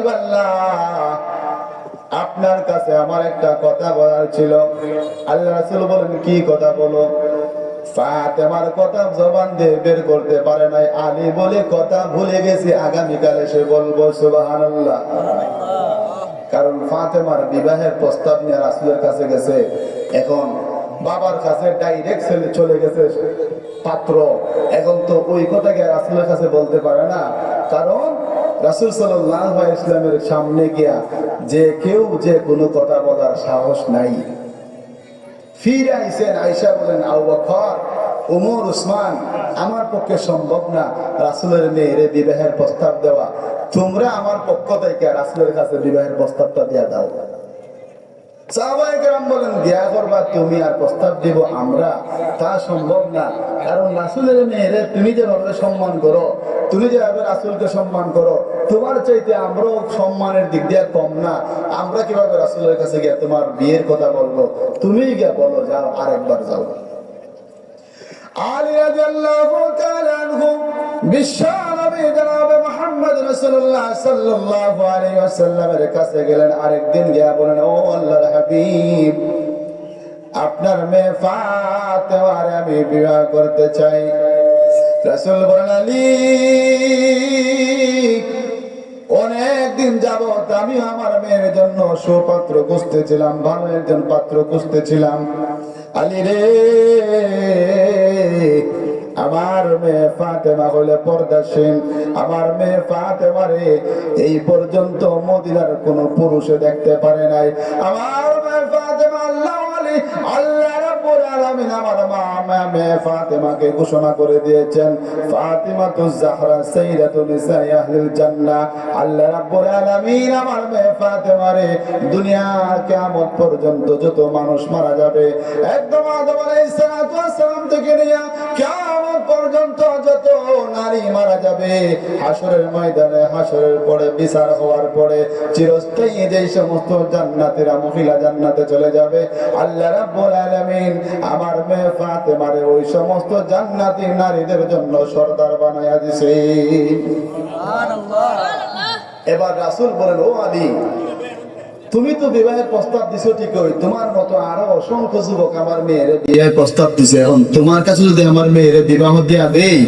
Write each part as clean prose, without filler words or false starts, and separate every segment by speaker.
Speaker 1: হাবিবাল্লাহ, আপনার কাছে আমার একটা কথা বলার ছিল। আল্লাহ রাসূল বলেন, কি কথা বলো? ফাতেমার কথা জবান দিয়ে বের করতে পারে নাই। আলী বলে কথা ভুলে গেছি, আগামীকাল এসে বলবো। সুবহানাল্লাহ। কারণ ফাতেমার বিবাহের প্রস্তাব নিয়ে রাসূলের কাছে গেছে। এখন বাবার কাছে ডাইরেক্ট চলে গেছে পাত্র। এখন তো ওই কথাকে রাসূলের কাছে বলতে পারে না, কারণ রাসূল সাল্লাল্লাহু আলাইহি ওয়াসাল্লামের সামনে গিয়া যে কেউ যে কোনো কথা বলার সাহস নাই। ফিরে আইসেন, আয়েশা বলেন, আবু বকর, ওমর, উসমান, আমার পক্ষে সম্ভব না রাসূলের মেয়ের বিবাহের প্রস্তাব দেওয়া। তোমরা আমার পক্ষ থেকে রাসূলের কাছে বিবাহের প্রস্তাবটা দিয়া দাও। সাহাবায়ে কেরাম বলেন, বিয়া করবা তুমি আর প্রস্তাব দিব আমরা, তা সম্ভব না। কারণ রাসূলের মেয়েরে তুমি যেভাবে সম্মান করো, তুমি যেভাবে রাসূলকে সম্মান করো, তোমার চাইতে আমরাও সম্মানের দিক দিয়ে কম না। আমরা কিভাবে রাসূলের কাছে গিয়ে তোমার বিয়ের কথা বলবো? তুমিই গিয়ে বলো, যাও, আরেকবার যাও। আলী রাদিয়াল্লাহু তাআলা আনহু বিশ্বনবী জনাব মুহাম্মদ রাসূলুল্লাহ সাল্লাল্লাহু আলাইহি ওয়াসাল্লামের কাছে গেলেন। আরেকদিন গিয়ে বলেন, ও আল্লাহর হাবিব, আপনার মেয়ে ফাতেমারে আমি বিবাহ করতে চাই। রাসূল বলেন, আলী, অনেকদিন যাবত আমি আমার মেয়ের জন্য সুপাত্র খুঁজতেছিলাম, ভালো একজন পাত্র খুঁজতেছিলাম। আলী রে, আমার মেয়ে ফাতেমা হলে পর্দাশীল। আমার মেয়ে ফাতেমারে এই পর্যন্ত মদিনার কোন পুরুষে দেখতে পারে নাই। আমার মেয়ে ফাতেমা আল্লাহ আলী, আল্লাহ রাব্বুল আলামিন আমার মেয়ে ফাতেমাকে ঘোষণা করে দিয়েছেন, ফাতিমাতুজ জাহরা সাইয়্যিদাতু নিসাই আহলিল জান্নাহ। আল্লাহ রাব্বুল আলামিন আমার মেয়ে ফাতেমারে দুনিয়ার কিয়ামত পর্যন্ত যত মানুষ মারা যাবে, একদম আদম আলাইহিস সালাতু ওয়াস সালাম থেকে নিয়ে কিয়ামত পর্যন্ত যত নারী মারা যাবে, হাসরের ময়দানে, হাসরের পরে, বিচার হওয়ার পরে চিরস্থায়ী যে সমস্ত জান্নাতীরা মহিলা জান্নাতে চলে যাবে, আল্লাহ রাব্বুল আলামিন আমার মেয়ে ফাতেমারে ওই সমস্ত জান্নাতি নারীদের জন্য সরদার বানায়া দিয়েছে। সুবহানাল্লাহ। এবার রাসূল বলেন, ও আলী, তুমি তো বিবাহের প্রস্তাব দিছো ঠিকই, তোমার মতো আরো অসংখ্য যুবক আমার মেয়ের বিয়ের প্রস্তাব দিছে। এখন তোমার কাছে যদি আমার মেয়ের বিবাহ দিয়া দেই,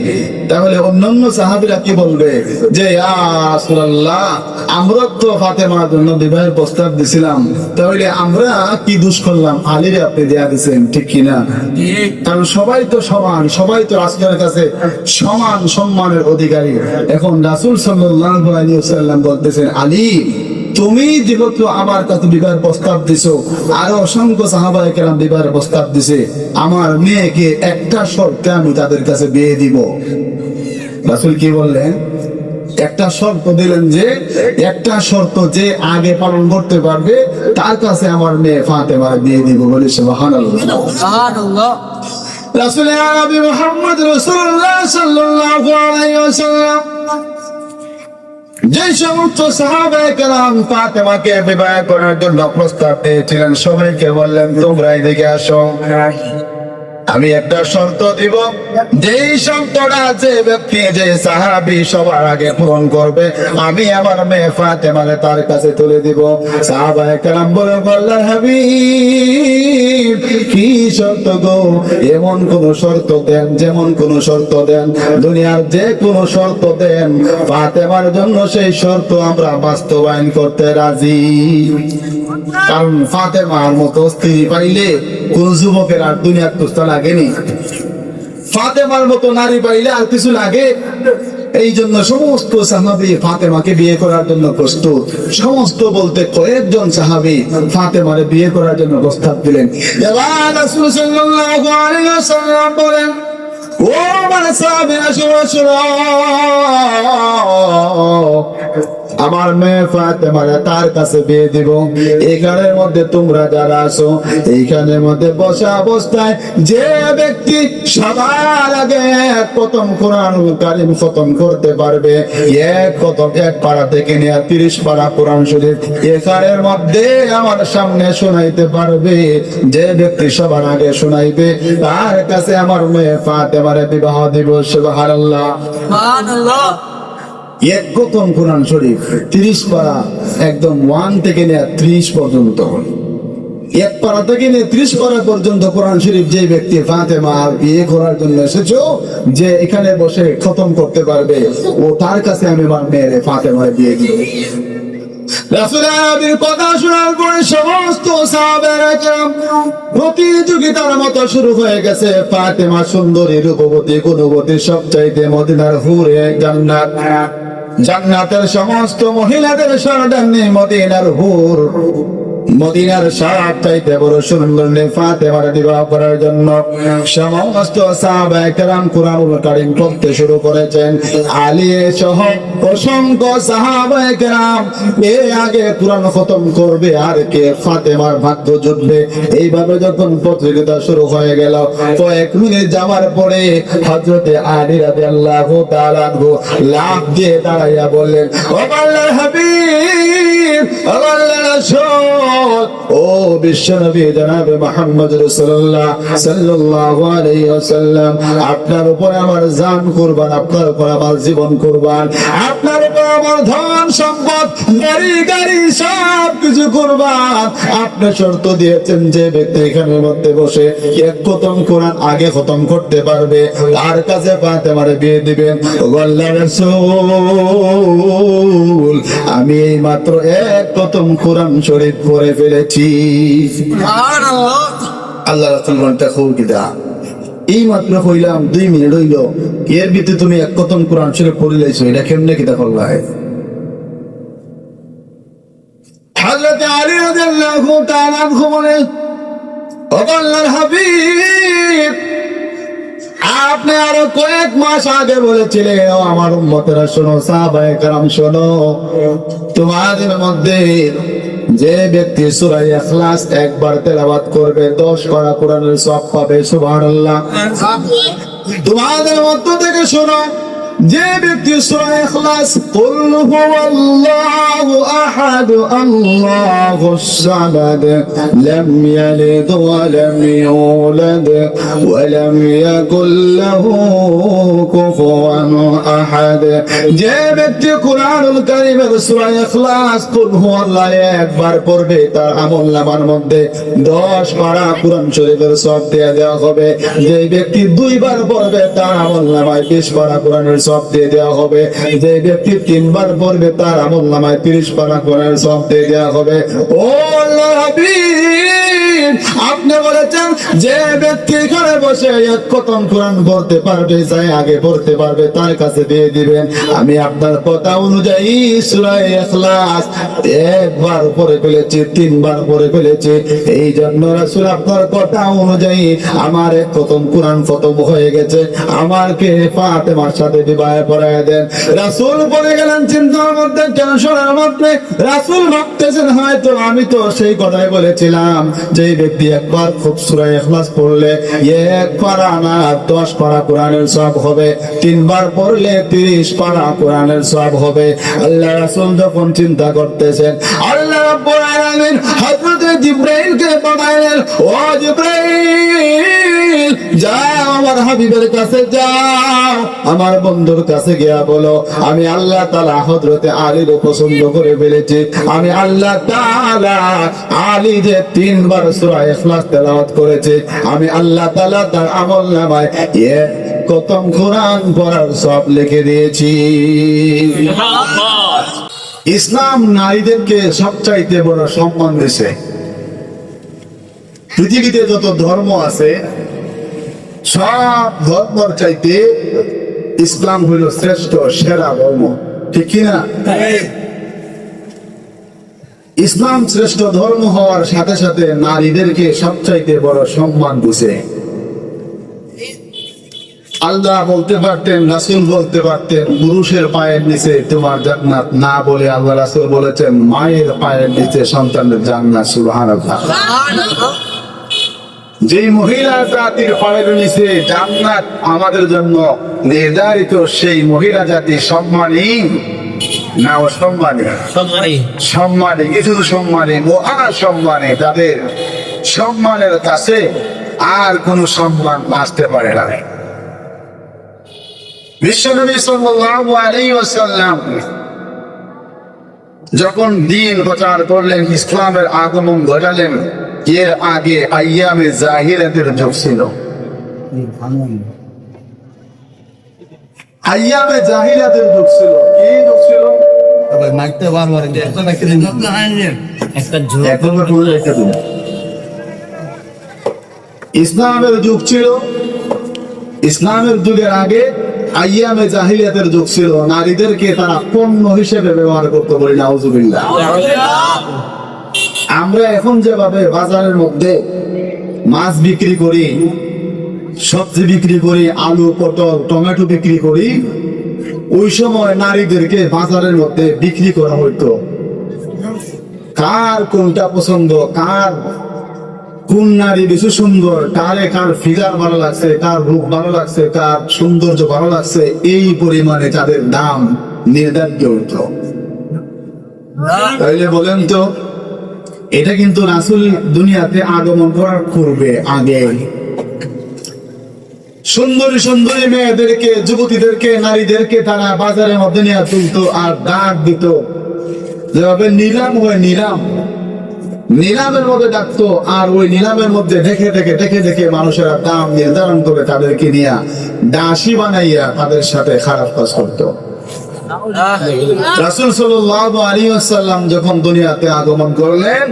Speaker 1: তাহলে অন্যান্য সাহাবীরা কি বলবে? যে ইয়া রাসূলুল্লাহ, আমরা তো ফাতেমার জন্য বিবাহের প্রস্তাব দিছিলাম, তাহলে আমরা কি দোষ করলাম? আলীরে আপনি দেয়া দিয়েছেন, ঠিক কিনা? কারণ সবাই তো সমান, সবাই তো রাসূলের কাছে সমান সম্মানের অধিকারী। এখন রাসূল সাল্লাল্লাহু আলাইহি ওয়াসাল্লাম বলতেছেন, আলী, তুমি যেহেতু আমার কাছে বিবাহের প্রস্তাব দিছো, আরো অসংখ্য সাহাবায়ে কেরাম বিবাহের প্রস্তাব দিছে, আমার মেয়েকে একটা শর্তে আমি তাদের কাছে বিয়ে দিব। রাসূল কি বললেন? একটা শর্ত দিলেন, যে একটা শর্ত যে আগে পালন করতে পারবে তার কাছে আমার মেয়ে ফাতেমার বিয়ে দিব। বলে সুবহানাল্লাহ। সুবহানাল্লাহ। রাসূল আরবি মুহাম্মদ রাসূলুল্লাহ সাল্লাল্লাহু আলাইহি ওয়াসাল্লাম যে সমস্ত সাহাবায়ে কেরাম ফাতেমাকে বিবাহ করার জন্য প্রস্তাব দিয়েছিলেন, সবাইকে বললেন, তোমরা এদিকে আসো, আমি একটা শর্ত দিব। যেই শর্তটা যে ব্যক্তি, যে সাহাবী সবার আগে পূরণ করবে, আমি আমার মেয়ে ফাতেমাকে তার কাছে তুলে দিব। সাহাবায়ে কেরাম বলে, আল্লাহর হাবিব, কি শর্ত গো? এমন কোন শর্ত দেন, যেমন কোন শর্ত দেন, দুনিয়ার যে কোন শর্ত দেন, ফাতেমার জন্য সেই শর্ত আমরা বাস্তবায়ন করতে রাজি। কারণ ফাতেমার মতো স্ত্রী পাইলে কোন যুবকের আর দুনিয়ার তুস্তা লাগেনি। ফাতেমার মতো নারী পাইলে আর কিছু লাগে? এই জন্য সমস্ত সাহাবী ফাতেমাকে বিয়ে করার জন্য প্রস্তুত। সমস্ত বলতে কয়েকজন সাহাবী ফাতেমারে বিয়ে করার জন্য প্রস্তাব দিলেন। এবার রাসূল সাল্লাল্লাহু আলাইহি ওয়াসাল্লাম বলেন, ও আমার সাহাবীরা, শুনো, আমার মেয়ে ফাতেমারে তার কাছে বিয়ে দিব। এখানের মধ্যে তোমরা যারা আছো, এইখানের মধ্যে বসা অবস্থায় যে ব্যক্তি সবার আগে এক খতম কোরআনুল কারীম খতম করতে পারবে, এক খতম, এক পারা থেকে নিয়ে 30 পারা কোরআন শরীফ এখানের মধ্যে আমার সামনে শোনাইতে পারবে, যে ব্যক্তি সবার আগে শোনাইবে, তার কাছে আমার মেয়ে ফাতেমারে বিবাহ দিব। সুবহানাল্লাহ। সুবহানাল্লাহ। এক খতম কোরআন শরীফ 30 পারা, একদম 1 থেকে নিয়ে 30 পর্যন্ত। এক পারা থেকে নিয়ে 30 পারা পর্যন্ত কোরআন শরীফ যে ব্যক্তি ফাতেমা বিয়ে করার জন্য এসেছো, যে এখানে বসে খতম করতে পারবে, ও তার কাছে আমি আমার মেয়ের ফাতেমার বিয়ে দিব। রাসূলের নবীর কথা শোনার পরে সমস্ত সাহাবায়ে কেরাম প্রতিযোগিতার মতো শুরু হয়ে গেছে। ফাতেমা সুন্দরী, রূপবতী, গুণবতী, সবচাইতে মদিনার হুরে জান্নাত, জান্নাতের সমস্ত মহিলাদের সর্দারনি মদিনার হুর, মদিনার সবচাইতে বড় সুন্দরী ফাতেমার বিবাহ করার জন্য সমস্ত সাহাবায়ে কেরাম কুরআনুল কারীম পড়তে শুরু করেছেন। আলী সহ অসংখ্য সাহাবায়ে কেরাম আগে কুরআন খতম করবে আর কে ফাতেমার ভাগ্য জুটবে। এইভাবে যখন প্রতিযোগিতা শুরু হয়ে গেল, কয়েক মিনিট যাওয়ার পরে হযরতে আলী রাদিয়াল্লাহু তাআলা আনহু লাফ দিয়ে দাঁড়াইয়া বললেন, ও আল্লাহর হাবিব, ও আল্লাহর রাসূল, ও বিশ্বনবী জনাবে মুহাম্মদ রাসূলুল্লাহ সাল্লাল্লাহু আলাইহি ওয়াসাল্লাম, আপনার উপরে আমার জান কুরবান, আপনার উপর আমার জীবন কুরবান, আপনার উপর আমার ধন সম্পদ গাড়ি গাড়ি সব কিছু কুরবান। আপনি শর্ত দিয়েছেন যে ব্যক্তি এখানের মধ্যে বসে এক খতম কোরআন আগে খতম করতে পারবে, তার কাছে ফাতেমার বিয়ে দিবেন। ও আল্লাহর রাসূল, আমি এই মাত্র এক খতম কোরআন শরীফ পড়ে ফেলেছি। আল্লাহ রাসূল বলতে খুব কিদা এই মাত্র হইলাম 2 মিনিট হইল, এর ভিতরে তুমি এক খতম কোরআন শরীফ পড়ে লাইছো, এটা কেমনে কিতা করলা? হযরত আলী রাদিয়াল্লাহু তাআলা আনহু বলেন, ও আল্লাহর হাবিব, আপনি আরো কয়েক মাস আগে বলেছিলেন, ও আমার উম্মতেরা শোনো, সাহাবায়ে কেরাম শোনো, তোমাদের মধ্যে যে ব্যক্তি সূরা ইখলাস একবার তেলাওয়াত করবে 10 পারা কোরআনের সওয়াব পাবে। সুবহানাল্লাহ। তোমাদের মধ্য থেকে শোনো, যে ব্যক্তি সূরা ইখলাস কুল হুয়াল্লাহু আহাদ আল্লাহুস সামাদ লাম ইয়ালিদ ওয়া লাম ইউলাদ ওয়া লাম ইয়াকুল লাহু কুফুয়ান আহাদ, যে ব্যক্তি কুরআনুল কারীমের সূরা ইখলাস কুল হুয়াল্লাহু একবার পড়বে, তার আমলনামার মধ্যে 10 পারা কোরআন শরীফের সওয়াব দেওয়া হবে। যে ব্যক্তি 2 বার পড়বে, তার আমলনামায় 20 পারা কোরআনের সওয়াব দিয়ে দেওয়া হবে। যে ব্যক্তি 3 বার পড়বে, তার আমলনামায় 30 পারা কোরআনের সওয়াব দিয়ে দেওয়া হবে। ও আল্লাহর হাবিব, আপনি বলেছেন যে ব্যক্তি এখানে বসে এক খতম কোরআন পড়তে পারবে, চাই আগে পড়তে পারবে, তার কাছে দিয়ে দিবেন। আমি আপনার কথা অনুযায়ী সূরা ইখলাস একবার পড়ে ফেলেছি, 3 বার পড়ে ফেলেছি। এই জন্য রাসূল আপনার কথা অনুযায়ী আমার এক খতম কোরআন খতম হয়ে গেছে, আমাকে ফাতেমার সাথে বিবাহ পড়ায় দেন। রাসূল পড়ে গেলেন চিন্তার মধ্যে, টেনশনের মধ্যে। রাসূল ভাবতেছেন হয়তো আমি তো সেই কথাই বলেছিলাম, যে ব্যক্তি একবার খুব সূরা ইখলাস পড়লে 1 পারা না 10 পারা কোরআনের সওয়াব হবে, 3 বার পড়লে 30 পারা কোরআনের সওয়াব হবে। আল্লাহ রাসূল যখন চিন্তা করতেছেন, আল্লাহ রাব্বুল আলামিন হযরত জিবরাইলকে পাঠালেন, ও জিবরাইল, যাও আমার হাবিবের কাছে যাও, আমার বন্ধুর কাছে গিয়া বলো আমি আল্লাহ তাআলা হযরত আলীর পছন্দ করে ফেলেছি। আমি আল্লাহ তাআলা আলী যে 3 বার সূরা ইখলাস তেলাওয়াত করেছে, আমি আল্লাহ তাআলা তার আমলনামায় এক খতম কোরআন পড়ার সওয়াব লিখে দিয়েছি। ইসলাম নারীদেরকে সবচাইতে বড় সম্মান দিয়েছে। পৃথিবীতে যত ধর্ম আছে, সব ধর্মের চাইতে ইসলাম হইল শ্রেষ্ঠ, সেরা ধর্ম, ঠিক কিনা? ইসলাম শ্রেষ্ঠ ধর্ম হওয়ার সাথে সাথে নারীদেরকে সবচাইতে বড় সম্মান দিয়েছে। আল্লাহ বলতে পারতেন, রাসূল বলতে পারতেন পুরুষের পায়ের নিচে তোমার জান্নাত, না বলে আল্লাহ রাসূল বলেছেন মায়ের পায়ের নিচে সন্তানের জান্নাত। সুবহানাল্লাহ। যে মহিলা জাতির পায়ের নিচে জান্নাত আমাদের জন্য নির্ধারিত, সেই মহিলা জাতি সম্মানী না অসম্মানী? সম্মানী, কিছু সম্মানী, মহা সম্মানী। তাদের সম্মানের কাছে আর কোন সম্মান আসতে পারে না। বিশ্বনবী সাল্লাল্লাহু আলাইহি ওয়াসাল্লাম যখন দ্বীন প্রচার করলেন, ইসলামের আগমন ঘটালেন, এর আগে আইয়ামে জাহিলিয়াতের যুগ ছিল। আইয়ামে জাহিলিয়াতের যুগ ছিল। কি যুগ ছিল? ইসলামের যুগ ছিল। ইসলামের যুগের আগে আইয়ামে জাহিলিয়াতের যুগ ছিল। নারীদেরকে তারা পণ্য হিসেবে ব্যবহার করতে বলি, নাউজুবিল্লাহ। আমরা এখন যেভাবে বাজারের মধ্যে মাছ বিক্রি করি, সবজি বিক্রি করি, আলু, পটল, টমেটো বিক্রি করি, ওই সময় নারীদেরকে বাজারের মধ্যে বিক্রি করা হইতো। কার কোনটা পছন্দ, কার কোন নারী বেশি সুন্দর, কার ফিগার ভালো লাগছে, কার রূপ ভালো লাগছে, কার সৌন্দর্য ভালো লাগছে, এই পরিমাণে তাদের দাম নির্ধারিত হইতো। তাইলে বলেন তো, এটা কিন্তু রাসূল দুনিয়াতে আগমন করার পূর্বে, আগে সুন্দরী সুন্দরী মেয়েদেরকে, যুবতীদেরকে, নারীদেরকে তারা বাজারের মধ্যে নিয়ে তুলতো আর ডাক দিত, যেভাবে নিলাম হয়, নিলামের মধ্যে ডাকতো। আর ওই নিলামের মধ্যে দেখে দেখে মানুষেরা দাম নির্ধারণ করে তাদেরকে নিয়ে দাসী বানাইয়া তাদের সাথে খারাপ কাজ করতো। রাসূল সাল্লাল্লাহু আলাইহি ওয়াসাল্লাম যখন দুনিয়াতে আগমন করলেন,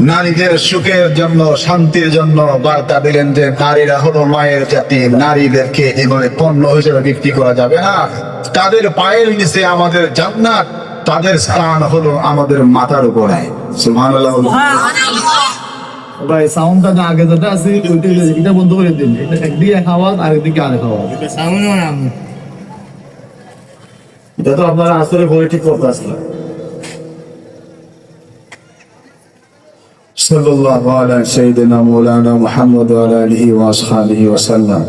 Speaker 1: নারীদের সুখের জন্য, শান্তির জন্য বার্তা দিলেন যে নারীরা হলো মায়ের জাতি, নারীদেরকে এভাবে পণ্য হিসেবে বিক্রি করা যাবে না। তাদের পায়ের নিচে আমাদের জান্নাত, তাদের স্থান হলো আমাদের মাথার উপরে। সুবহানাল্লাহ।
Speaker 2: ভাই সাউন্ডটা না আগে যেটা আছে এটা বন্ধ করে দিন। এটা একদিকে আওয়াজ আর একদিকে আরেক আওয়াজ।
Speaker 1: এটা তো আপনারা আসলে বলে ঠিক করতে আসলেন। সাল্লাল্লাহু আলা সাইয়্যিদিনা মাওলানা মুহাম্মদ ওয়া আলা আলিহি ওয়া আসহাবিহি ওয়া সাল্লাম।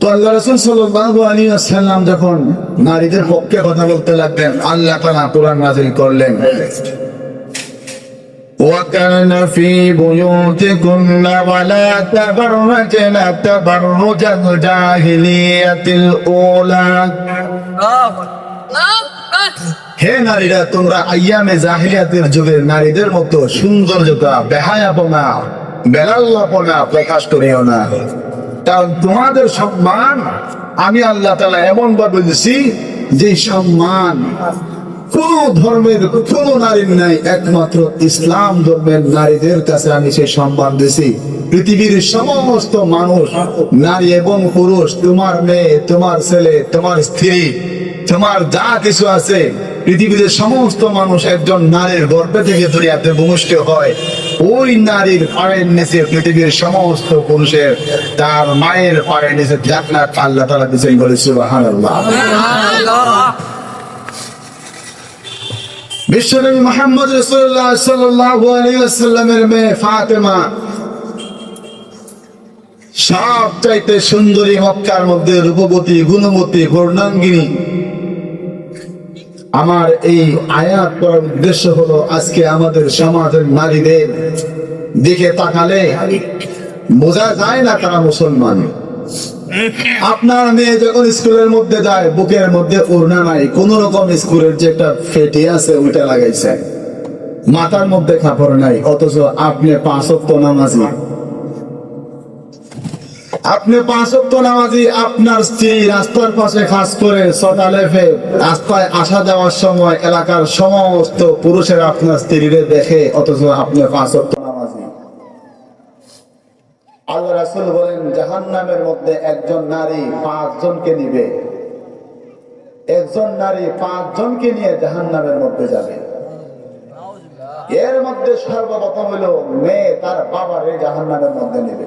Speaker 1: তো আল্লাহ রাসূল সাল্লাল্লাহু আলাইহি ওয়াসাল্লাম যখন নারীদের পক্ষে কথা বলতে লাগলেন, আল্লাহ তাআলা কোরআন নাযিল করলেন, وَكَانَ فِي بُيُوتِكُنَّ وَلَا تَبَرَّجْنَ تَبَرُّجَ الْجَاهِلِيَّةِ الْأُولَى। হে নারীরা, তোমরা আইয়ামে জাহিলিয়াতের যুগের নারীদের মতো সৌন্দর্যতা, বেহায়াপনা, বেলাল্লাপনা প্রকাশ করিও না। কারণ তোমাদের সম্মান আমি আল্লাহ তাআলা এমন ভাবে দিয়েছি যে সম্মান কোন ধর্মের কোন নারীর নাই, একমাত্র ইসলাম ধর্মের নারীদের কাছে আমি সেই সম্মান দিয়েছি। পৃথিবীর সমস্ত মানুষ, নারী এবং পুরুষ, তোমার মেয়ে, তোমার ছেলে, তোমার স্ত্রী, তোমার যা কিছু আছে, পৃথিবীতে সমস্ত মানুষ একজন নারীর গর্ভে থেকে দুনিয়াতে ভূমিষ্ঠ হয়। ওই নারীর পায়ের নিচে পৃথিবীর সমস্ত পুরুষের তার মায়ের পায়ের নিচে জান্নাত আল্লাহ তাআলা দিয়েছেন, বলে সুবহানাল্লাহ। বিশ্বনবী মুহাম্মদ রাসূলুল্লাহ সাল্লাল্লাহু আলাইহি ওয়াসাল্লামের মেয়ে ফাতেমা সবচাইতে সুন্দরী, মক্কার মধ্যে রূপবতী, গুণবতী, বর্ণাঙ্গিনী। আমার এই আয়াত পড়ার উদ্দেশ্য হলো, আজকে আমাদের সমাজের নারীদের দিকে তাকালে বোঝা যায় না তারা মুসলমান। আপনার মেয়ে যখন স্কুলের মধ্যে যায়, বুকের মধ্যে ওড়না নাই, কোন রকম স্কুলের যে একটা ফেটি আছে ওইটা লাগাইছে, মাথার মধ্যে কাপড় নাই, অথচ আপনি 5 ওয়াক্ত নামাজি, আপনার স্ত্রী রাস্তার পাশে খাস করে সকালে রাস্তায় আসা যাওয়ার সময় এলাকার সমস্ত পুরুষেরা আপনার স্ত্রীরে দেখে, অথচ আপনি 5 ওয়াক্ত নামাজি। আল্লাহ রাসূল বলেন, জাহান্নামের মধ্যে একজন নারী 5 জনকে নিবে, একজন নারী 5 জনকে নিয়ে জাহান্নামের মধ্যে যাবে। এর মধ্যে সর্বপ্রথম হলো মেয়ে তার বাবারে জাহান্নামের মধ্যে নেবে।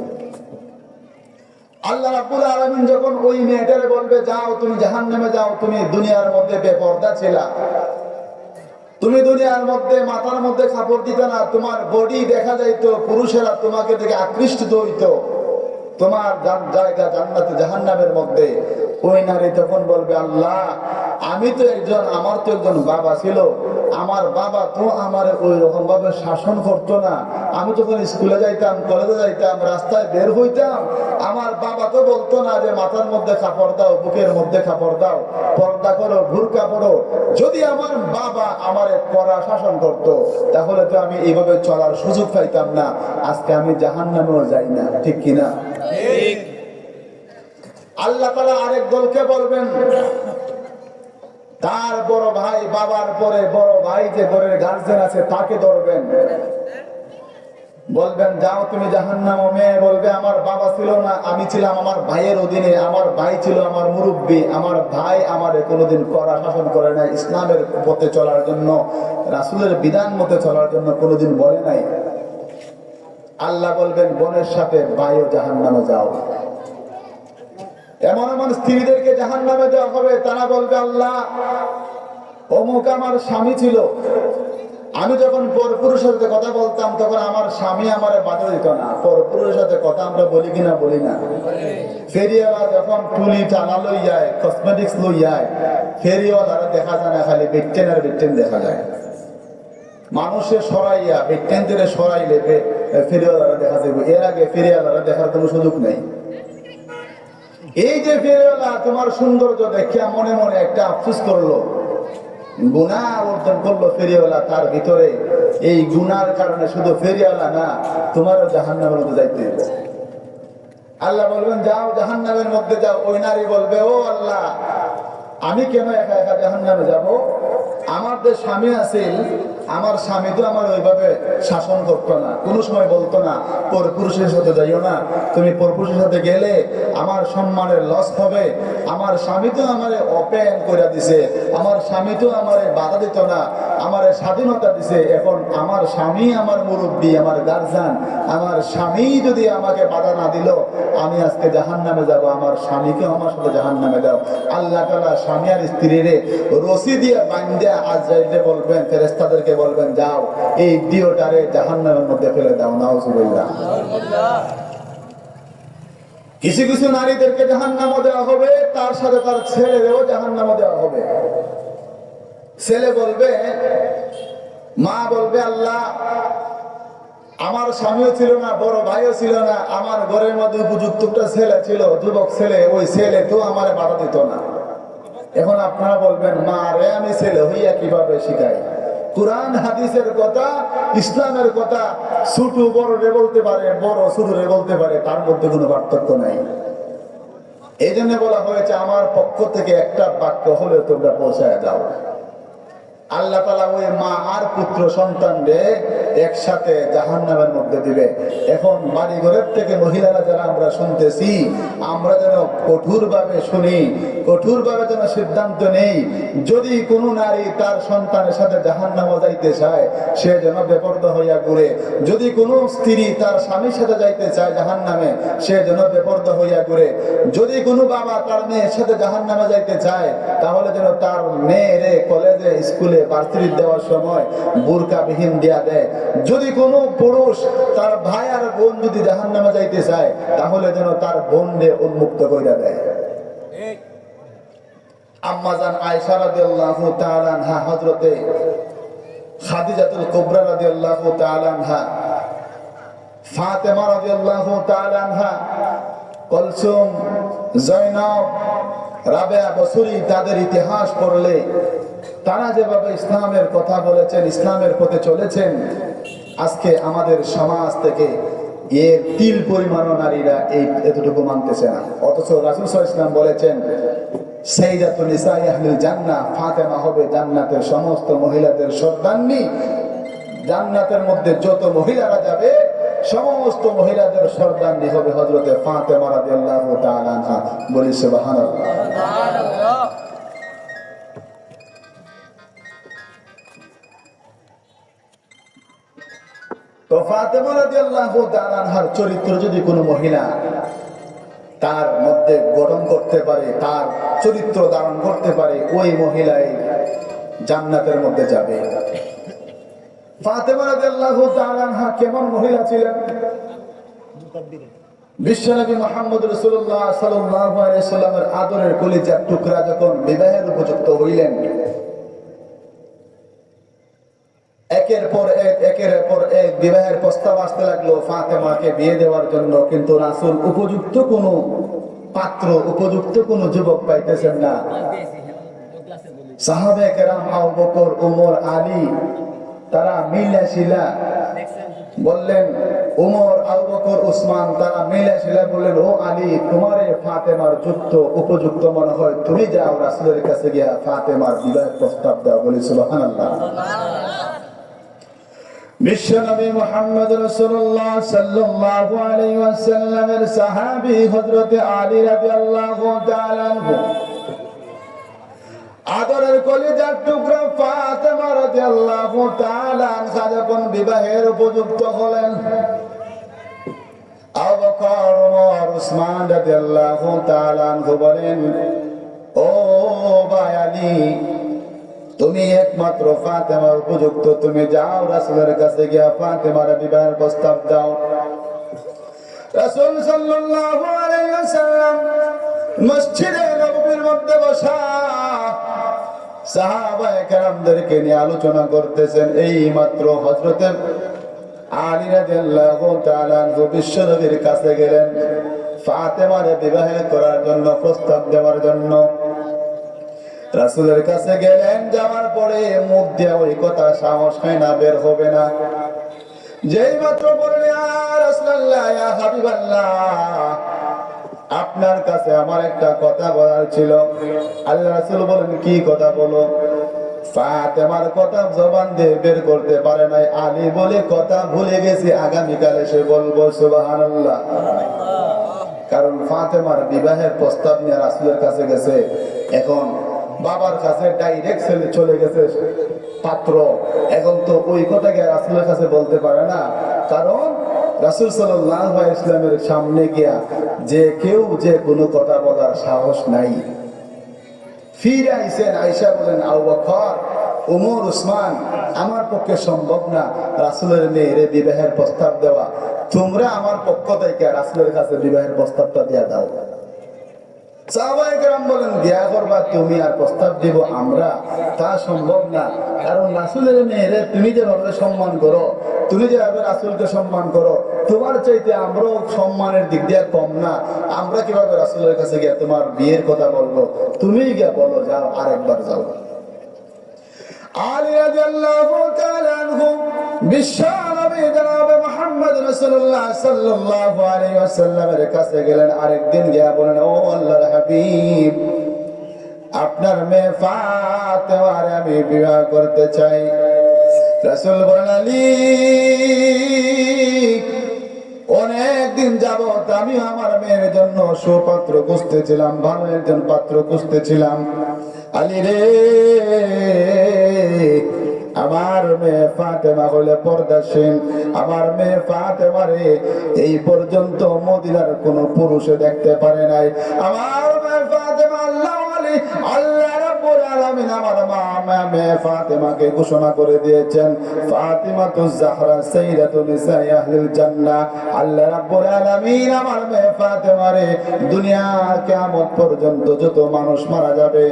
Speaker 1: আল্লাহ রাব্বুল আলামিন যখন ওই মেয়েটারে বলবে, যাও তুমি জাহান্নামে যাও, তুমি দুনিয়ার মধ্যে বেপরদা ছিলা, তুমি দুনিয়ার মধ্যে মাথার মধ্যে কাপড় দিতে না, তোমার বডি দেখা যাইতো, পুরুষেরা তোমাকে দেখে আকৃষ্ট হইতো, তোমার জায়গা জান্নাতে জাহান্নামের মধ্যে। ওই নারী তখন বলবে, আল্লাহ, আমার তো একজন বাবা ছিল, আমার বাবা তো আমার ওই রকম ভাবে শাসন করতো না। আমি যখন স্কুলে যাইতাম, কলেজে যাইতাম, রাস্তায় বের হইতাম, আমার বাবা তো বলতো না যে মাথার মধ্যে কাপড় দাও, বুকের মধ্যে কাপড় দাও, পর্দা করো, বুরকা পরো। যদি আমার বাবা আমারে কড়া শাসন করতো, তাহলে তো আমি এইভাবে চলার সুযোগ পাইতাম না, আজকে আমি জাহান্নামেও যাই না। ঠিক কিনা? আল্লাহ তাআলা আরেক দলকে বলবেন, তার বড় ভাই, বাবার পরে বড় ভাই যে ঘরের গার্জেন আছে তাকে ধরবেন, বলবেন যাও তুমি জাহান্নামে। মেয়ে বলবে আমার বাবা ছিল না, আমি ছিলাম আমার ভাইয়ের অধীনে, আমার ভাই ছিল আমার মুরব্বী, আমার ভাই আমারে কোনোদিন কড়া শাসন করে নাই, ইসলামের পথে চলার জন্য, রাসূলের বিধান মতে চলার জন্য কোনোদিন বলে নাই। আল্লাহ বলবেন বোনের সাথে ভাইও জাহান্নামে যাও। এমন এমন স্ত্রীদেরকে জাহান্নামে দেওয়া হবে, তারা বলবে আল্লাহ অমুক আমার স্বামী ছিল, আমি যখন পরপুরুষের সাথে কথা বলতাম তখন আমার স্বামী আমার বাধা দিত না। পরপুরুষের সাথে কথা আমরা বলি কিনা? বলি না। ফেরিওয়ালা যখন টুলি টানা লই যায়, কসমেটিক্স লই যায়, ফেরিওয়ালারা দেখা যায় না, খালি বেটেন আর বেটেন দেখা যায়। মানুষের সরাইয়া বেটেন থেকে সরাইলে ফেরিওয়ালারা দেখা যাবে, এর আগে ফেরিওয়ালারা দেখার কোনো সুযোগ নেই। এই যে ফেরিওয়ালা তোমার সৌন্দর্য দেখিয়া মনে মনে একটা আফসোস করলো, গুনাহ অর্জন করলো ফেরিওয়ালা, তার ভিতরে এই গুনার কারণে শুধু ফেরিওয়ালা না, তোমারও জাহান্নামের মধ্যে যাইতে হবে। আল্লাহ বলবেন যাও জাহান্নামের মধ্যে যাও। ওই নারী বলবে ও আল্লাহ, আমি কেন একা একা জাহান্নামে যাব? আমার যে স্বামী আছিল, আমার স্বামী তো আমার ওইভাবে শাসন করতো না, কোনো সময় বলতো না পরপুরুষের সাথে যাইও না, তুমি পরপুরুষের সাথে গেলে আমার সম্মানের লস হবে। আমার স্বামী তো আমারে ওপেন করে দিছে, আমার স্বামী তো আমারে বাধা দিত না, আমারে স্বাধীনতা দিছে। এখন আমার স্বামী আমার মুরব্বী, আমার গার্জিয়ান, আমার স্বামী যদি আমাকে বাধা না দিল, আমি আজকে জাহান্নামে যাব, আমার স্বামীকে আমার সাথে জাহান্নামে দাও। আল্লাহ তাআলা স্বামী আর স্ত্রীরে রশি দিয়ে বাঁধিয়া আজরাইলকে বলবেন, ফেরেশতাদেরকে বলবেন যাও এই ডিওটারে জাহান্নামের মধ্যে ফেলে দাও। নাউজুবিল্লাহ। কিছু কিছু নারীদেরকে জাহান্নামে দেওয়া হবে, তার সাথে তার ছেলেদেরও জাহান্নামে দেওয়া হবে। ছেলে বলবে, মা বলবে আল্লাহ আমার স্বামীও ছিল না, বড় ভাইও ছিল না, আমার ঘরের মধ্যে উপযুক্ত একটা ছেলে ছিল, যুবক ছেলে, ওই ছেলে তো আমার বাধা দিত না। এখন আপনারা বলবেন মা রে আমি ছেলে হইয়া কিভাবে শিখাই? কুরআন হাদিসের কথা, ইসলামের কথা ছোট বড় রে বলতে পারে, বড় ছোট রে বলতে পারে, তার মধ্যে কোনো পার্থক্য নাই। এই জন্য বলা হয়েছে আমার পক্ষ থেকে একটা বাক্য হলে তোমরা পৌঁছায় দাও। আল্লাহ তাআলা ওই মা আর পুত্র সন্তানরে একসাথে জাহান্নামের মধ্যে দিবে। এখন বাড়ি ঘরের থেকে মহিলারা যারা আমরা শুনতেছি, আমরা যেন কঠোরভাবে শুনি, কঠোরভাবে যেন সিদ্ধান্ত নেই, যদি কোনো নারী তার সন্তানের সাথে জাহান্নামে যাইতে চায় সে যেন বেপরদা হইয়া ঘুরে। যদি কোনো স্ত্রী তার স্বামীর সাথে যাইতে চায় জাহান্নামে, সে যেন বেপরদা হইয়া ঘুরে। যদি কোনো বাবা তার মেয়ের সাথে জাহান্নামে যাইতে চায়, তাহলে যেন তার মেয়েরে কলেজে, স্কুলে, ভার্সিটি দেওয়ার সময় বোরকা বিহীন দেয়া দেয়। যদি কোনো পুরুষ তার ভাই আর বোন যদি জাহান্নামে যাইতে চায়, তাহলে যেন তার বোনকে উন্মুক্ত কইরা দেয়। আম্মা জান আয়েশা রাদিয়াল্লাহু তাআলা আনহা, হযরতে খাদিজাতুল কুবরা রাদিয়াল্লাহু তাআলা আনহা, ফাতেমা রাদিয়াল্লাহু তাআলা আনহা, কুলসুম, জয়নব, রাবেয়া বসরি, তাদের ইতিহাস পড়লে তারা যেভাবে ইসলামের কথা বলেছেন, ইসলামের পথে চলেছেন, আজকে আমাদের সমাজ থেকে এর তিল পরিমাণও নারীরা এই এতটুকু মানতেছে না। অথচ রাসূল সাল্লাল্লাহু আলাইহি ওয়াসাল্লাম বলেছেন সাইয়্যিদাতুন নিসাই আহলিল জান্নাহ, ফাতেমা হবে জান্নাতের সমস্ত মহিলাদের সর্দান্নী। জান্নাতের মধ্যে যত মহিলারা যাবে সমস্ত মহিলাদের সর্দান্নী হবে হযরতে ফাতেমা রাদিয়াল্লাহু তাআলা আনহা। বলি সুবহানাল্লাহ। তো ফাতেমা রাদিয়াল্লাহু তাআলা আনহার চরিত্র যদি কোনো মহিলা তার মধ্যে গঠন করতে পারে, তার চরিত্র ধারণ করতে পারে, ওই মহিলাই জান্নাতের মধ্যে যাবে। ফাতেমা রাদিয়াল্লাহু তাআলা আনহা কেমন মহিলা ছিলেন? বিশ্বনবী মুহাম্মদ রাসূলুল্লাহ সাল্লাল্লাহু আলাইহি সাল্লামের আদরের কলিজার টুকরা যখন বিবাহের উপযুক্ত হইলেন, একের পর এক বিবাহের প্রস্তাব আসতে লাগলো ফাতেমাকে বিয়ে দেওয়ার জন্য, কিন্তু রাসূল উপযুক্ত কোনো পাত্র, উপযুক্ত কোনো যুবক পাইতেছেন না। সাহাবায়ে কেরাম আবু বকর, ওমর, আলী তারা মিলাশিলা বললেন, ওমর, আবু বকর, উসমান তারা মিলাশিলা বললেন, ও আলী, তোমার এই ফাতেমার উপযুক্ত মনে হয়, তুমি যাও রাসূলের কাছে গিয়া ফাতেমার বিবাহের প্রস্তাব দাও। বলি সুবহানাল্লাহ। বিশ্বনবী মুহাম্মদ রাসূলুল্লাহ সাল্লাল্লাহু আলাইহি ওয়াসাল্লামের সাহাবী হযরত আলী রাদিয়াল্লাহু তাআলা আনহু, আদরের কলিজার টুকরা ফাতেমা রাদিয়াল্লাহু তাআলা আনহা যখন বিবাহের উপযুক্ত হলেন, আবু বকর, ওমর, উসমান রাদিয়াল্লাহু তাআলা আনহু বলেন, ও ভাই আলী, তুমি একমাত্র ফাতেমার উপযুক্ত, তুমি যাও রাসূলের কাছে গিয়া ফাতেমার বিবাহের প্রস্তাব দাও। রাসূল সাল্লাল্লাহু আলাইহি ওয়াসাল্লাম মসজিদে নববীর মধ্যে বসা সাহাবায়ে কেরামদেরকে নিয়ে আলোচনা করতেছেন। এই মাত্র হযরত আলী রাদিয়াল্লাহু তাআলা আনহু বিশ্বনবীর কাছে গেলেন ফাতেমার বিবাহ করার জন্য, প্রস্তাব দেওয়ার জন্য। রাসূলের কাছে গেলেন, যাওয়ার পরে মুখ দিয়ে ওই কথা সাহস হয় না, বের হবে না। যেই মাত্র বললেন, ইয়া রাসূলুল্লাহ, ইয়া হাবিবাল্লাহ, আপনার কাছে আমার একটা কথা বলার ছিল। আল্লাহ রাসূল বলেন, কি কথা বলো? ফাতেমার কথা জবান দিয়ে বের করতে পারে নাই। আলী বলে, কথা ভুলে গেছি, আগামীকাল এসে বলবো। সুবহানাল্লাহ। কারণ ফাতেমার বিবাহের প্রস্তাব নিয়ে রাসূলের কাছে গেছে, এখন বাবার কাছে ডাইরেক্ট চলে গেছে পাত্র, এখন তো ওই কথা গিয়ে রাসূলের কাছে বলতে পারে না। কারণ রাসূল সাল্লাল্লাহু আলাইহি ওয়াসাল্লামের সামনে গিয়া যে কেউ যে কোনো কথা বলার সাহস নাই। ফিরে আইসেন, আয়েশা বলেন, আবু বকর, ওমর, উসমান, আমার পক্ষে সম্ভব না রাসূলের মেয়ের বিবাহের প্রস্তাব দেওয়া, তোমরা আমার পক্ষ থেকে রাসূলের কাছে বিবাহের প্রস্তাবটা দিয়া দাও। সাহাবায়ে কেরাম বলেন, বিয়া করবা তুমি আর প্রস্তাব দিব আমরা, তা সম্ভব না। কারণ রাসূলের মেয়েরে তুমি যেভাবে সম্মান করো, তুমি যেভাবে রাসূলকে সম্মান করো, তোমার চাইতে আমরাও সম্মানের দিক দিয়ে কম না। আমরা কিভাবে রাসূলের কাছে গিয়ে তোমার বিয়ের কথা বলবো? তুমি গিয়ে বলো, যাও, আরেকবার যাও। আলী রাদিয়াল্লাহু তাআলা আনহু বিশ্বনবী জনাবে মুহাম্মদ রাসূলুল্লাহ সাল্লাল্লাহু আলাইহি ওয়াসাল্লামের কাছে গেলেন। আরেকদিন গিয়া বলেন, ও আল্লাহর হাবিব, আপনার মেয়ে ফাতেমারে আমি বিবাহ করতে চাই। রাসূল বলেন, আলী, অনেকদিন যাবত আমি আমার মেয়ের জন্য সুপাত্র খুঁজতেছিলাম, ভালো একজন পাত্র খুঁজতেছিলাম। আলী রে, আমার মেয়ে ফাতেমা হলে পর্দাশীল, আমার মেয়ে ফাতেমারে এই পর্যন্ত মদিনার কোন পুরুষে দেখতে পারে নাই। আমার মেয়ে ফাতেমা আল্লাহ ওয়ালি, আল্লাহ রাব্বুল আলামিন আমার মেয়ে ফাতেমাকে ঘোষণা করে দিয়েছেন, ফাতিমাতুজ জাহরা সাইয়্যিদাতু নিসাই আহলিল জান্নাহ। আল্লাহ রাব্বুল আলামিন আমার মেয়ে ফাতেমারে দুনিয়ার কিয়ামত পর্যন্ত যত মানুষ মারা যাবে,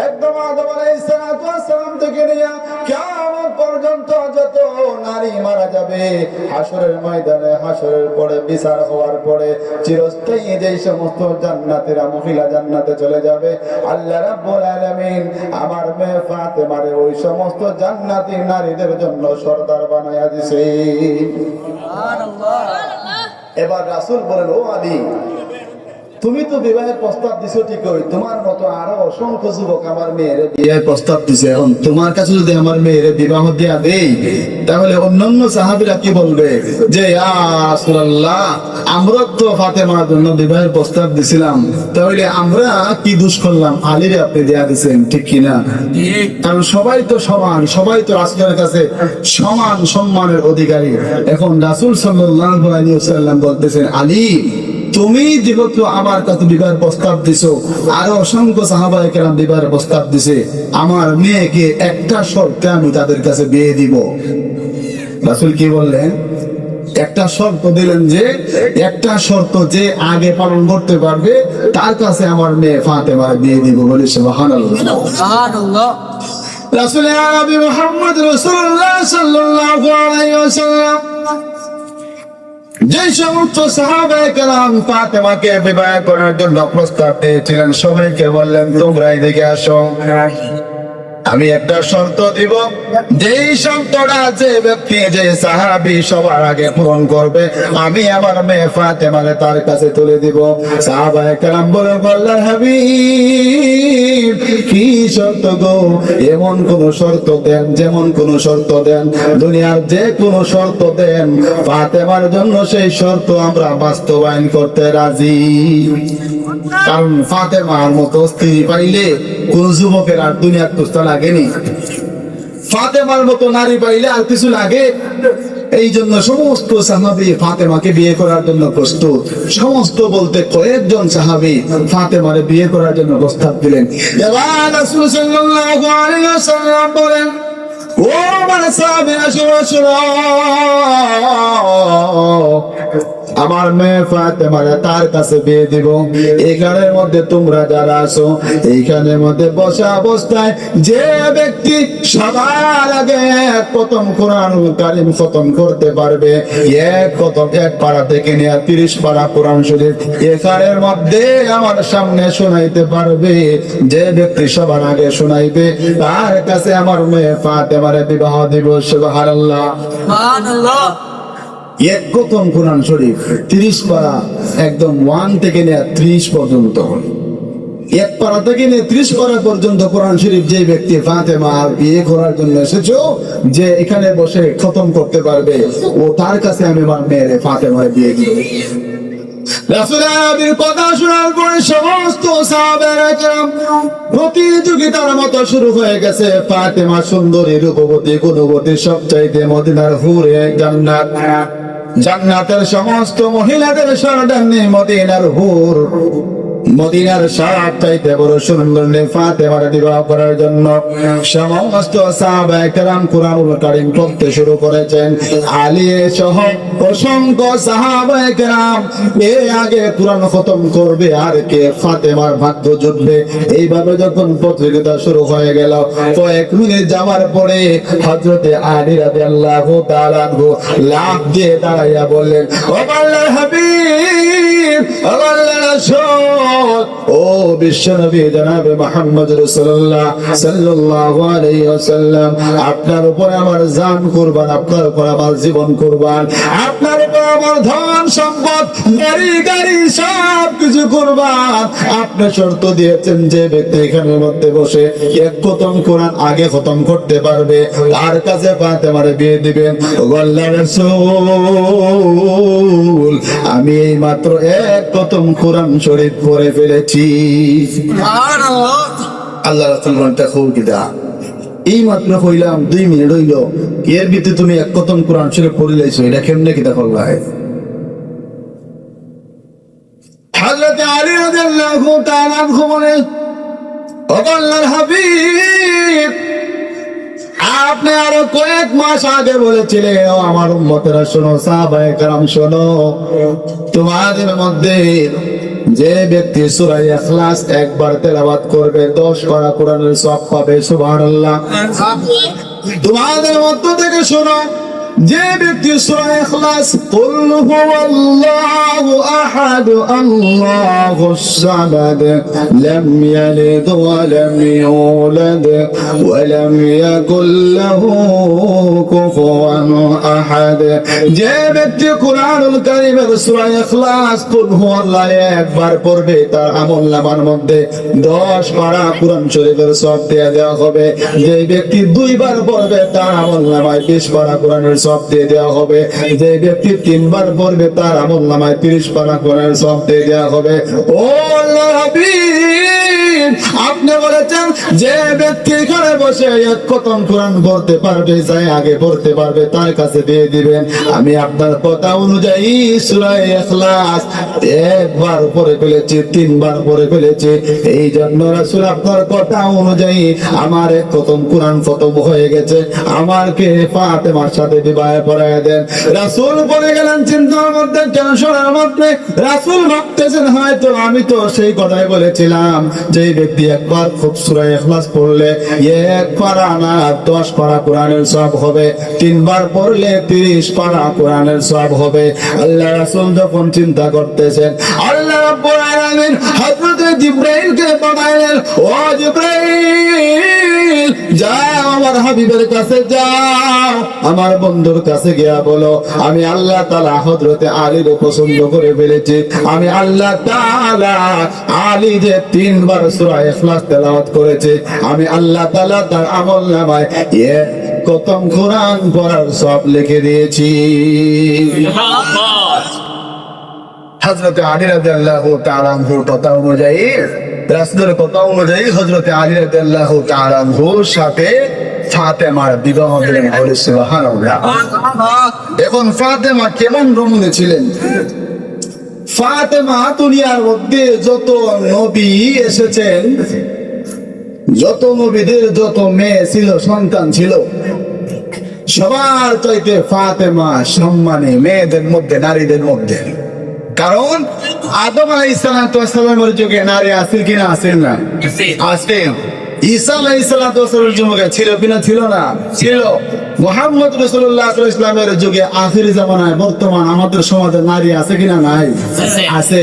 Speaker 1: একদম আদম আলাইহিস সালাতু ওয়াস সালাম থেকে নিয়ে কিয়ামত পর্যন্ত যত নারী মারা যাবে, হাসরের ময়দানে, হাসরের পরে, বিচার হওয়ার পরে চিরস্থায়ী যেই সমস্ত জান্নাতীরা মহিলা জান্নাতে চলে যাবে, আল্লাহ রাব্বুল আলামিন আমার মেয়ে ফাতেমারে ওই সমস্ত জান্নাতি নারীদের জন্য সরদার বানায়া দিয়েছে। সুবহানাল্লাহ। এবার রাসূল বলেন, ও আলী, তুমি তো বিবাহের প্রস্তাব দিছো ঠিকই, তোমার মতো আরো অসংখ্য যুবক আমার মেয়ের বিয়ের প্রস্তাব দিছে, এখন তোমার কাছে যদি আমার মেয়ের বিবাহ দেয়া দেই, তাহলে অন্যান্য সাহাবীরা কি বলবে যে, ইয়া রাসূলুল্লাহ, আমরা তো ফাতেমার জন্য বিবাহের প্রস্তাব দিছিলাম, তাহলে আমরা কি দোষ করলাম? আলীরে আপনি দেয়া দিয়েছেন, ঠিক কিনা? কারণ সবাই তো সমান, সবাই তো রাসূলের কাছে সমান সম্মানের অধিকারী। এখন রাসূল সাল্লাল্লাহু আলাইহি ওয়াসাল্লাম বলতেছেন, আলী, তুমি যেহেতু আমার কাছে বিবাহের প্রস্তাব দিছো, আরো অসংখ্য সাহাবায়ে কেরাম বিবাহের প্রস্তাব দিছে, আমার মেয়েকে একটা শর্তে আমি তাদের কাছে বিয়ে দিব। রাসূল কি বললেন? একটা শর্ত দিলেন, যে একটা শর্ত যে আগে পালন করতে পারবে তার কাছে আমার মেয়ে ফাতেমার বিয়ে দিব। বলি সুবহানাল্লাহ। রাসূল আরবি মুহাম্মদ রাসূলুল্লাহ সাল্লাল্লাহু আলাইহি ওয়াসাল্লাম যে সমস্ত সাহাবায়ে কেরাম ফাতেমাকে বিবাহ করার জন্য প্রস্তাব দিয়েছিলেন, সবাইকে বললেন তোমরা এদিকে আসো, আমি একটা শর্ত দিব, যেই শর্তটা যে ব্যক্তি যে সাহাবী সবার আগে পূরণ করবে আমি আমার মেয়ে ফাতেমাকে তার কাছে তুলে দিব। সাহাবায়ে কেরাম বলে আল্লাহর হাবিব কি শর্ত গো? এমন কোন শর্ত দেন, যেমন কোন শর্ত দেন, দুনিয়ার যে কোন শর্ত দেন, ফাতেমার জন্য সেই শর্ত আমরা বাস্তবায়ন করতে রাজি। কারণ ফাতেমার মতো স্ত্রী পাইলে কোন যুবকের আর দুনিয়ার তুস্তা লাগেনি, ফাতেমার মতো নারী পাইলে আর কিছু লাগে। এই জন্য সমস্ত সাহাবী ফাতেমাকে বিয়ে করার জন্য প্রস্তুত। সমস্ত বলতে কয়েকজন সাহাবী ফাতেমারে বিয়ে করার জন্য প্রস্তাব দিলেন। এবার রাসূল সাল্লাল্লাহু আলাইহি ওয়াসাল্লাম বলেন, ও আমার সাহাবীরা শোনো, আমার মেয়ে ফাতেমারে তার কাছে বিয়ে দিব। এখানের মধ্যে তোমরা যারা আছো, এইখানের মধ্যে বসা অবস্থায় যে ব্যক্তি সবার আগে প্রথম কোরআনুল কারীম খতম করতে পারবে, এক পারা থেকে নিয়ে 30 পারা কোরআন শরীফ এখানের মধ্যে আমার সামনে শোনাইতে পারবে, যে ব্যক্তি সবার আগে শোনাইবে তার কাছে আমার মেয়ে ফাতেমারে বিবাহ দিব। সুবহানাল্লাহ, সুবহানাল্লাহ। এক প্রথম কোরআন শরীফ 30 পারা, একদম 1 থেকে নিয়ে 30 পর্যন্ত, এক পারা থেকে নিয়ে 30 পারা পর্যন্ত কোরআন শরীফ যে ব্যক্তি ফাতেমা বিয়ে করার জন্য এসেছো, যে এখানে বসে খতম করতে পারবে, ও তার কাছে আমি আমার মেয়ের ফাতেমার বিয়ে দিব। রাসূলের আরবির কথা শোনার পরে সমস্ত সাহাবায়ে কেরাম প্রতিযোগিতার মতো শুরু হয়ে গেছে। ফাতেমা সুন্দরী, রূপবতী, গুণবতী, সবচাইতে মদিনার হুরে জান্নাত, জান্নাতের সমস্ত মহিলাদের সর্দারনি মদিনার হুর, মদিনার সবচাইতে বড় সুন্দরী ফাতেমার বিবাহ করার জন্য সমস্ত সাহাবায়ে কেরাম কোরআনুল কারীম পড়তে শুরু করেছেন। আলী সহ অসংখ্য সাহাবায়ে কেরাম এ আগে কোরআন খতম করবে আর কে ফাতেমার ভাগ্য জুটবে। এইভাবে যখন প্রতিযোগিতা শুরু হয়ে গেল, কয়েক মিনিট যাওয়ার পরে হযরতে আলী রাদিয়াল্লাহু তাআলা আনহু লাফ দিয়ে দাঁড়াইয়া বললেন, ও আল্লাহর হাবিব, ও আল্লাহর রাসূল, ও বিশ্বনবী জনাবে মুহাম্মদ রাসূলুল্লাহ সাল্লাল্লাহু আলাইহি ওয়াসাল্লাম, আপনার উপর আমার জান কুরবান, আপনার উপর আমার জীবন কুরবান, আপনার উপর আমার ধন সম্পদ, গাড়ি গাড়ি সব কিছু কুরবান। আপনি শর্ত দিয়েছেন যে ব্যক্তি এখানের মধ্যে বসে এক খতম কোরআন আগে খতম করতে পারবে তার কাছে ফাতেমার বিয়ে দিবেন। ও আল্লাহর রাসূল, আমি এই মাত্র এক খতম কোরআন শরীফ পড়ে ফেলেছি। সুবহানাল্লাহ। আল্লাহ রাসূল বলতে খুকিদা এই মাত্র কইলাম 2 মিনিট হইল, এর ভিতরে তুমি এক খতম কোরআন শরীফ পড়ে লাইছো, এটা কেমনে কিতা করলাই? হযরত আলী রাদিয়াল্লাহু তাআলা আনহু বলেন, ও আল্লাহর হাবিব, আপনি আরো কয়েক মাস আগে বলেছিলেন, ও আমার উম্মতেরা শোনো, সাহাবায়ে কেরাম শোনো, তোমাদের মধ্যে যে ব্যক্তি সূরা ইখলাস একবার তেলাওয়াত করবে 10 পারা কোরআনের সওয়াব পাবে। সুবহানাল্লাহ। তোমাদের মধ্য থেকে শোনো, যে ব্যক্তি সূরা ইখলাস কুল হুয়াল্লাহু আহাদ আল্লাহুস সামাদ লাম ইয়ালিদ ওয়া লাম ইউলাদ ওয়া লাম ইয়াকুল লাহু কুফুয়ান আহাদ, যে ব্যক্তি কুরআনুল কারীমের সূরা ইখলাস কুল হুয়াল্লাহু একবার পড়বে তার আমলনামার মধ্যে 10 পারা কোরআন শরীফের সওয়াব দেওয়া হবে। যে ব্যক্তি 2 বার পড়বে তার আমলনামায় 20 পারা কোরআনের সওয়াব দিয়ে দেওয়া হবে। যে ব্যক্তি 3 বার পড়বে তার আমলনামায় 30 পারা কোরআনের সওয়াব দিয়ে দেওয়া হবে। ও আল্লাহর হাবিব, আপনি বলেছেন যে ব্যক্তি এখানে বসে এক খতম কোরআন পড়তে পারবে, যাই আগে পড়তে পারবে তার কাছে দিয়ে দিবেন। আমি আপনার কথা অনুযায়ী সূরা ইখলাস একবার পড়ে ফেলেছি, 3 বার পড়ে ফেলেছি। এই জন্য রাসূল আপনার কথা অনুযায়ী আমার এক খতম কোরআন খতম হয়ে গেছে, আমাকে ফাতেমার সাথে বিবাহ পড়ায় দেন। রাসূল বলে গেলেন চিন্তার মধ্যে, টেনশনের মধ্যে। রাসূল ভাবতেছেন হয়তো আমি তো সেই কথাই বলেছিলাম যে ব্যক্তি একবার খুব সূরা ইখলাস পড়লে এক পারা না 10 পারা কোরআনের সওয়াব হবে, 3 বার পড়লে 30 পারা কোরআনের সওয়াব হবে। আল্লাহ রাসূল যখন চিন্তা করতেছেন, আল্লাহ রাব্বুল আলামিন হযরত জিবরাইলকে পাঠাইলেন, ও জিবরাইল যাও আমার হাবিবের কাছে যাও, আমার বন্ধুর কাছে গিয়া বলো আমি আল্লাহ তাআলা হযরতে আলীর পছন্দ করে ফেলেছি। আমি আল্লাহ তাআলা আলী যে 3 বার সূরা ইখলাস তেলাওয়াত করেছে, আমি আল্লাহ তাআলা তার আমলনামায় খতম কোরআন পড়ার সওয়াব লিখে দিয়েছি। হযরত আলী রাদিয়াল্লাহু তাআলা আনহুর কথা অনুযায়ী, রাসূলের কথা অনুযায়ী হযরত আলী রাদিয়াল্লাহু তাআলা আনহুর সাথে ফাতেমার বিবাহ হলেন। সুবহানাল্লাহ। এখন ফাতেমা কেমন রমণী ছিলেন? ফাতেমা দুনিয়ার মধ্যে যত নবী এসেছেন, যত নবীদের যত মেয়ে ছিল, সন্তান ছিল, সবার চাইতে ফাতেমা সম্মানী মেয়েদের মধ্যে, নারীদের মধ্যে। কারণ আদম আলাইহিস সালামের যুগে নারী আসিল কিনা? আসিল না? আসিল। ঈসা আলাইহিস সালামের যুগে ছিল কিনা? ছিল না? ছিল। মুহাম্মদ রাসূলুল্লাহ সাল্লাল্লাহু আলাইহি ওয়াসাল্লামের যুগে আখির জামানায় বর্তমান আমাদের সমাজে নারী আছে কিনা? নাই, আছে।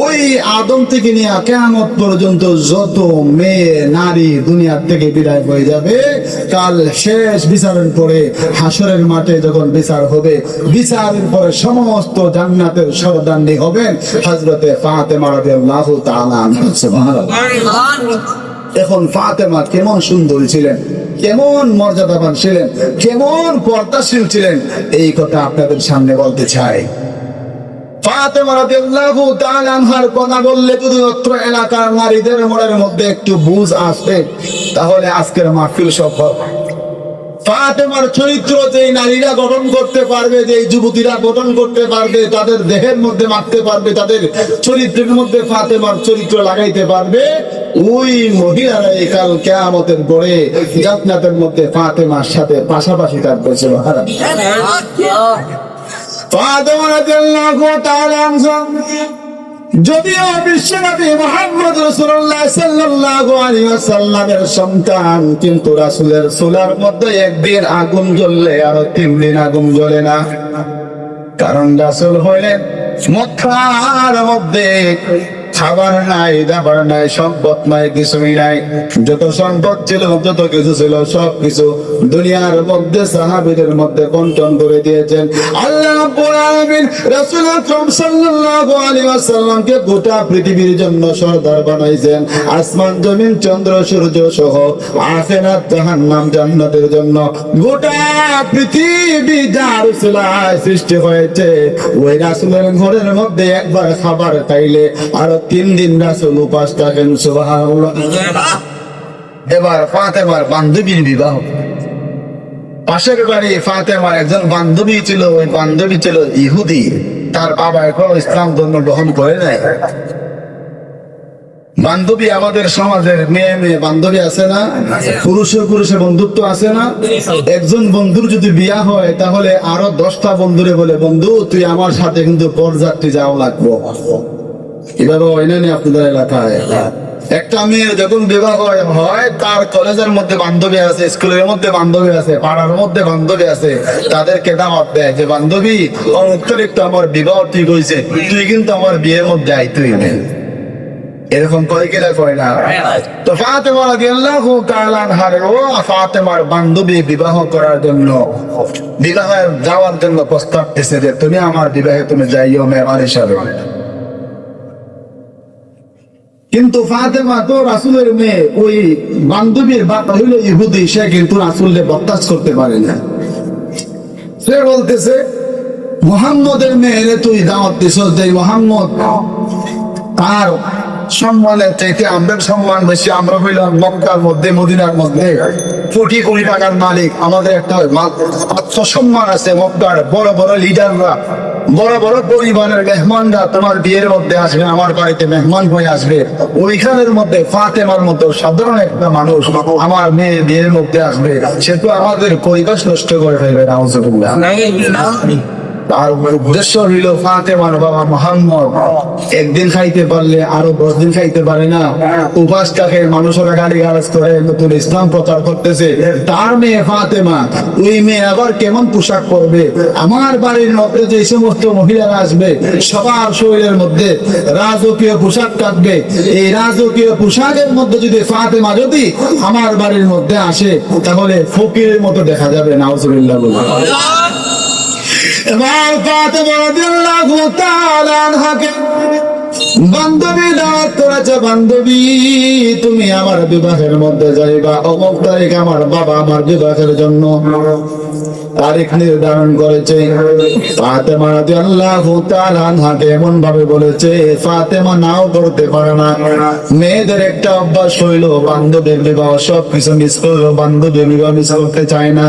Speaker 1: ওই আদম থেকে নিয়ে কিয়ামত পর্যন্ত যত মেয়ে নারী দুনিয়ার থেকে বিদায় হয়ে যাবে, কাল শেষ বিচারের পরে হাসরের মাঠে যখন বিচার হবে, বিচারের পরে সমস্ত জান্নাতের সরদারনি হবেন হযরতে ফাতেমা রাদিয়াল্লাহু তাআলা আনহা। সুবহানাল্লাহ। এখন ফাতেমা কেমন সুন্দরী ছিলেন, কেমন মর্যাদাবান ছিলেন, কেমন পর্দাশীল ছিলেন, এই কথা আপনাদের সামনে বলতে চাই। ফাতেমা রাদিয়াল্লাহু তাআলা আনহার কথা বললে যদি অত্র এলাকার নারীদের মনের মধ্যে একটু বুঝ আসবে, তাহলে আজকের মাহফিল সফল। ফাতেমার চরিত্র যেই নারীরা গঠন করতে পারবে, যেই যুবতীরা গঠন করতে পারবে, তাদের দেহের মধ্যে মাখতে পারবে, তাদের চরিত্রের মধ্যে ফাতেমার চরিত্র লাগাইতে পারবে, ওই মহিলারা কাল কিয়ামতের পরে জান্নাতের মধ্যে ফাতেমার সাথে পাশাপাশি থাকবে। সুবহানাল্লাহ। ফাতেমা রাদিয়াল্লাহু তাআলা আনহা যদিও বিশ্বনবী মুহাম্মদ রাসূলুল্লাহ সাল্লাল্লাহু আলাইহি ওয়াসাল্লামের সন্তান, কিন্তু রাসূলের চুলার মধ্যে একদিন আগুন জ্বললে আর 3 দিন আগুন জ্বলে না। কারণ রাসূল হইলেন মক্কার মধ্যে খাবার নাই, দাবার নাই, সম্পদ নাই, কিছুই নাই। যত সম্পদ ছিল, যত কিছু ছিল, সবকিছু দুনিয়ার মধ্যে সাহাবীদের মধ্যে বন্টন করে দিয়েছেন। আল্লাহ রাব্বুল আলামিন রাসূল আকরাম সাল্লাল্লাহু আলাইহি ওয়াসাল্লামকে গোটা পৃথিবীর জন্য সরদার বানাইছেন। আসমান, জমিন, চন্দ্র, সূর্য সহ আখিরাত, জাহান্নাম, জান্নাতের জন্য গোটা পৃথিবী যার উসিলায় সৃষ্টি হয়েছে, ওই রাসূলের ঘরের মধ্যে একবার খাবার খাইলে আর 3 দিন রাসূল উপাস থাকেন। সুবহানাল্লাহ। এবার ফাতেমার বান্ধবীর বিবাহ। পাশের বাড়ি ফাতেমার একজন বান্ধবী ছিল, ওই বান্ধবী ছিল ইহুদি। তার বাবা এখনো ইসলাম ধর্ম গ্রহণ করে নাই। বান্ধবী আমাদের সমাজের মেয়ে মেয়ে বান্ধবী আছে না? পুরুষে পুরুষে বন্ধুত্ব আছে না? একজন বন্ধুর যদি বিয়া হয়, তাহলে আরো 10টা বন্ধুরে বলে, বন্ধু তুই আমার সাথে কিন্তু বরযাত্রী যাওয়া লাগবে। এভাবে হয় না আপনাদের এলাকায়? একটা মেয়ের যখন বিবাহ হয়, তার কলেজের মধ্যে বান্ধবী আছে, স্কুলের মধ্যে বান্ধবী আছে, পাড়ার মধ্যে বান্ধবী আছে, তাদেরকে দাওয়াত দেয় যে বান্ধবী অতিরিক্ত আমার বিবাহ ঠিক হয়েছে, তুই কিন্তু আমার বিয়ের মধ্যে আইতেই নেই। এরকম কয় কিনা কয় না? তো ফাতেমা রাদিয়াল্লাহু তাআলা আনহার ফাতেমার বান্ধবী বিবাহ করার জন্য, বিবাহে যাওয়ার জন্য প্রস্তাব দিয়েছে যে তুমি আমার বিবাহে তুমি যাইও মেহমান হিসাবে। কিন্তু ফাতেমা তো রাসূলের মেয়ে, ওই বান্ধবীর বাপ হইল ইহুদি, সে কিন্তু রাসূলকে বরদাস্ত করতে পারে না। সে বলতেছে মুহাম্মদের মেয়ে তুই দাওয়াত দিছ, যে মুহাম্মদ তার সম্মানের চাইতে আমরা সম্মান বেশি। আমরা হইলাম মক্কার মধ্যে, মদিনার মধ্যে কোটি কোটি টাকার মালিক, আমাদের একটা আত্মসম্মান আছে। মক্কার বড় বড় লিডাররা, বড় বড় পরিবারের মেহমানরা তোমার বিয়ের মধ্যে আসবে, আমার বাড়িতে মেহমান হয়ে আসবে। ওইখানের মধ্যে ফাতেমার মতো সাধারণ একটা মানুষ আমার মেয়ে বিয়ের মধ্যে আসবে, সে তো আমাদের পরিবেশ নষ্ট করে ফেলবে। নাউজুবিল্লাহ। আর উদ্দেশ্য হইল ফাতেমার বাবা মুহাম্মদ একদিন খাইতে পারলে আরো 10 দিন খাইতে পারে না, উপাস থাকে, মানুষেরা গালি গালাজ করে, নতুন ইসলাম প্রচার করতেছে। তার মেয়ে ফাতেমা, ওই মেয়ে আবার কেমন পোশাক পরবে? আমার বাড়ির মধ্যে যে সমস্ত মহিলারা আসবে সবার শরীরের মধ্যে রাজকীয় পোশাক থাকবে। এই রাজকীয় পোশাকের মধ্যে যদি ফাতেমা যদি আমার বাড়ির মধ্যে আসে তাহলে ফকিরের মতো দেখা যাবে। নাউজুবিল্লাহ বলে এবার ফাতেমা রাদিয়াল্লাহু তাআলা আনহাকে বান্ধবী দাওয়াত করেছে, বান্ধবী তুমি আমার বিবাহের মধ্যে যাইবা, অমুক তারিখ আমার বাবা আমার বিবাহের জন্য তারিখ নির্ধারণ করেছে। ফাতেমা রাদিয়াল্লাহু তাআলা আনহাকে এমন ভাবে বলেছে ফাতেমা নাও করতে পারে না। মেয়েদের একটা অভ্যাস হইল বান্ধবীর বিবাহ সবকিছু মিস করলো, বান্ধবীর বিবাহ মিস করতে চায় না।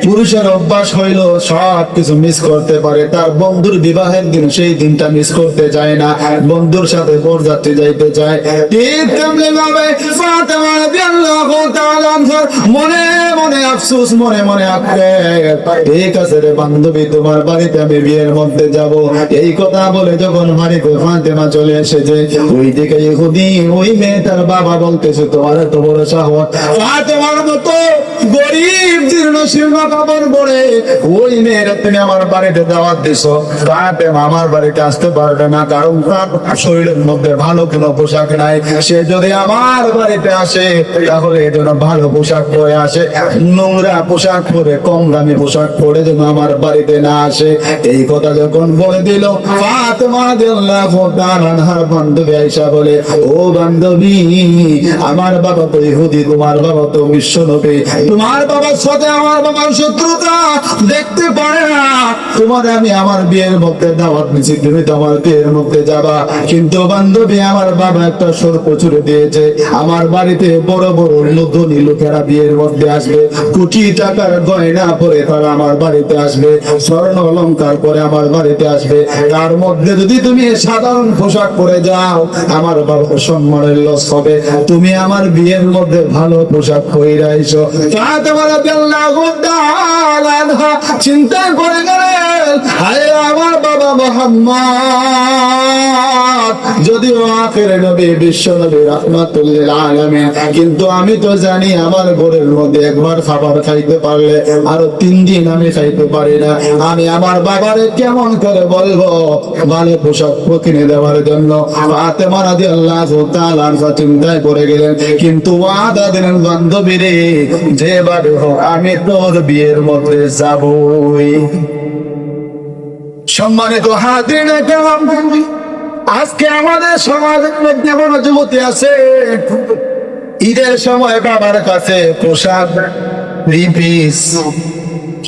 Speaker 1: পুরুষের অভ্যাস হইল সব কিছু মিস করতে পারে, তার বন্ধুর বিবাহের দিন সেই দিনটা মিস করতে চায় না, বন্ধুর সাথে বরযাত্রী যাইতে চায়। ঠিক তেমনি ভাবে ফাতেমা রাদিয়াল্লাহু তাআলা আনহার মনে মনে আফসোস, মনে মনে আক্ষেপ, ঠিক আছে রে বান্ধবী, তোমার বাড়িতে আমি বিয়ের মধ্যে যাব। এই কথা বলে যখন বাড়িতে ফাতেমা চলে এসেছে, ওই দিকে ইহুদি ওই মেয়েটার বাবা বলতেছে তোমার এত বড় সাহস, ফাতেমার মতো গরিব জীর্ণ শীর্ণ কাপড় পরে ওই মেয়েরা তুমি আমার বাড়িতে দাওয়াত দিছো। ফাতেমা আমার বাড়িতে আসতে পারবে না, কারণ তার শরীরের মধ্যে ভালো কোনো পোশাক নাই। সে যদি আমার বাড়িতে আসে তাহলে এই জন্য ভালো পোশাক পরে আসে, নোংরা পোশাক পরে কম দামি পোশাক পরে যেন আমার বাড়িতে না আসে। এই কথা যখন বলে দিল ফাতেমা রাদিয়াল্লাহু তাআলা আনহার বান্ধবী আয়েশা বলে, ও বান্ধবী আমার বাবা তো ইহুদি, তোমার বাবা তো বিশ্বনবী, তোমার বাবার সাথে আমার বাবার শত্রুতা দেখতে পারে না। তোমার আমি আমার বিয়ের মধ্যে দাওয়াত দিয়েছি, তুমি তো আমার বিয়ের মধ্যে যাবা, কিন্তু বান্ধবী আমার বাবা একটা সর্প ছুড়ে দিয়েছে, আমার বাড়িতে বড় বড় ধনী লোকেরা বিয়ের মধ্যে আসবে, কোটি টাকার গয়না পরে তারা আমার বাড়িতে আসবে, স্বর্ণ অলংকার পরে আমার বাড়িতে আসবে, তার মধ্যে যদি তুমি সাধারণ পোশাক পরে যাও আমার বাবার সম্মানের লস হবে, তুমি আমার বিয়ের মধ্যে ভালো পোশাক পরে আইছো। ফাতেমা রাদিয়াল্লাহু তাআলা আনহা চিন্তা করে গেলেন, হায় আমার বাবা মুহাম্মদ যদিও আখিরের নবী বিশ্ব নবী রাহমাতুল লিল আলামিন, কিন্তু আমি তো জানি আমার ঘরের মধ্যে একবার খাবার খাইতে পারলে আরো 3 দিন আমি খাইতে পারি না। আমি আমার বাবারে কেমন করে বলবো ভালো পোশাক কিনে দেওয়ার জন্য? ফাতেমা রাদিয়াল্লাহু তাআলা আনহা চিন্তায় পড়ে গেলেন, কিন্তু ওয়াদা দিলেন বান্ধবী রে যেভাবে হোক আমি তোর বিয়ের মধ্যে যাবই। সম্মানিত হাজিরিন কেরাম, আজকে আমাদের সমাজের মধ্যে বড় যুবতী আছে, ঈদের সময় বাবার কাছে পোশাক 3 পিস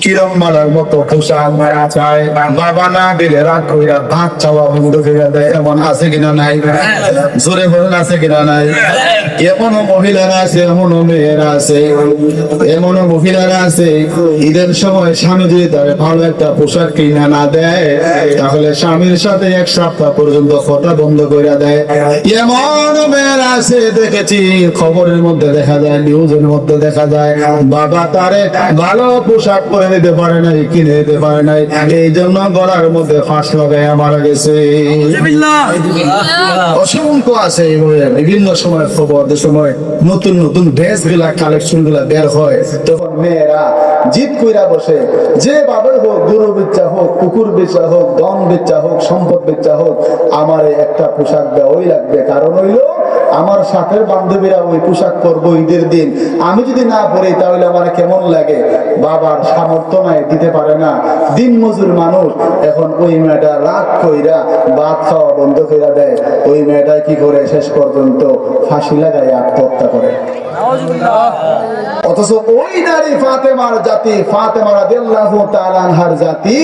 Speaker 1: কিরম মালার মতো পোশাক চায়, বাবা না দিলে রাগ কইরা ভাত চাওয়া বন্ধ করে দেয়। এমন আছে কিনা নাই? জোরে বলেন আছে কিনা নাই? এমনও মহিলারা আছে, এমনও মেয়েরা আছে, এমনও মহিলারা আছে ঈদের সময় স্বামী যদি তার ভালো একটা পোশাক কিনা না দেয় তাহলে স্বামীর সাথে 1 সপ্তাহ পর্যন্ত কথা বন্ধ করে দেয়। এমন মেয়েরা আছে, দেখেছি খবরের মধ্যে দেখা যায়, নিউজের মধ্যে দেখা যায়, বাবা তারে ভালো পোশাক পরে দিতে পারে নাই, কিনে দিতে পারে নাই, এই জন্য গলার মধ্যে ফাঁস লাগাইয়া মারা গেছে। অসংখ্য আছে বিভিন্ন সময় খবর, যে সময় নতুন নতুন ড্রেস গুলা কালেকশন গুলা বের হয় তখন মেয়েরা জিদ কইরা বসে, যে বাবার হোক, গরু বেচা হোক, কুকুর বেচা হোক, ধন বেচা হোক, সম্পদ বেচা হোক, আমার একটা পোশাক দেওয়াই লাগবে। কারণ হইলো আমার সাথের বান্ধবীরা ওই পোশাক পরবো ঈদের দিন, আমি যদি না পরি তাহলে আমার কেমন লাগে। বাবার সামর্থ্য নাই, দিতে পারে না, দিন মজুর মানুষ। এখন ওই মেয়েটা রাগ কইরা ভাত খাওয়া বন্ধ কইরা দেয়। ওই মেয়েটা কি করে শেষ পর্যন্ত ফাঁসি লাগায় আত্মহত্যা করে। অথচ ওই নারী ফাতেমার জাতি, ফাতেমা রাদিয়াল্লাহু তাআলা আনহার জাতি।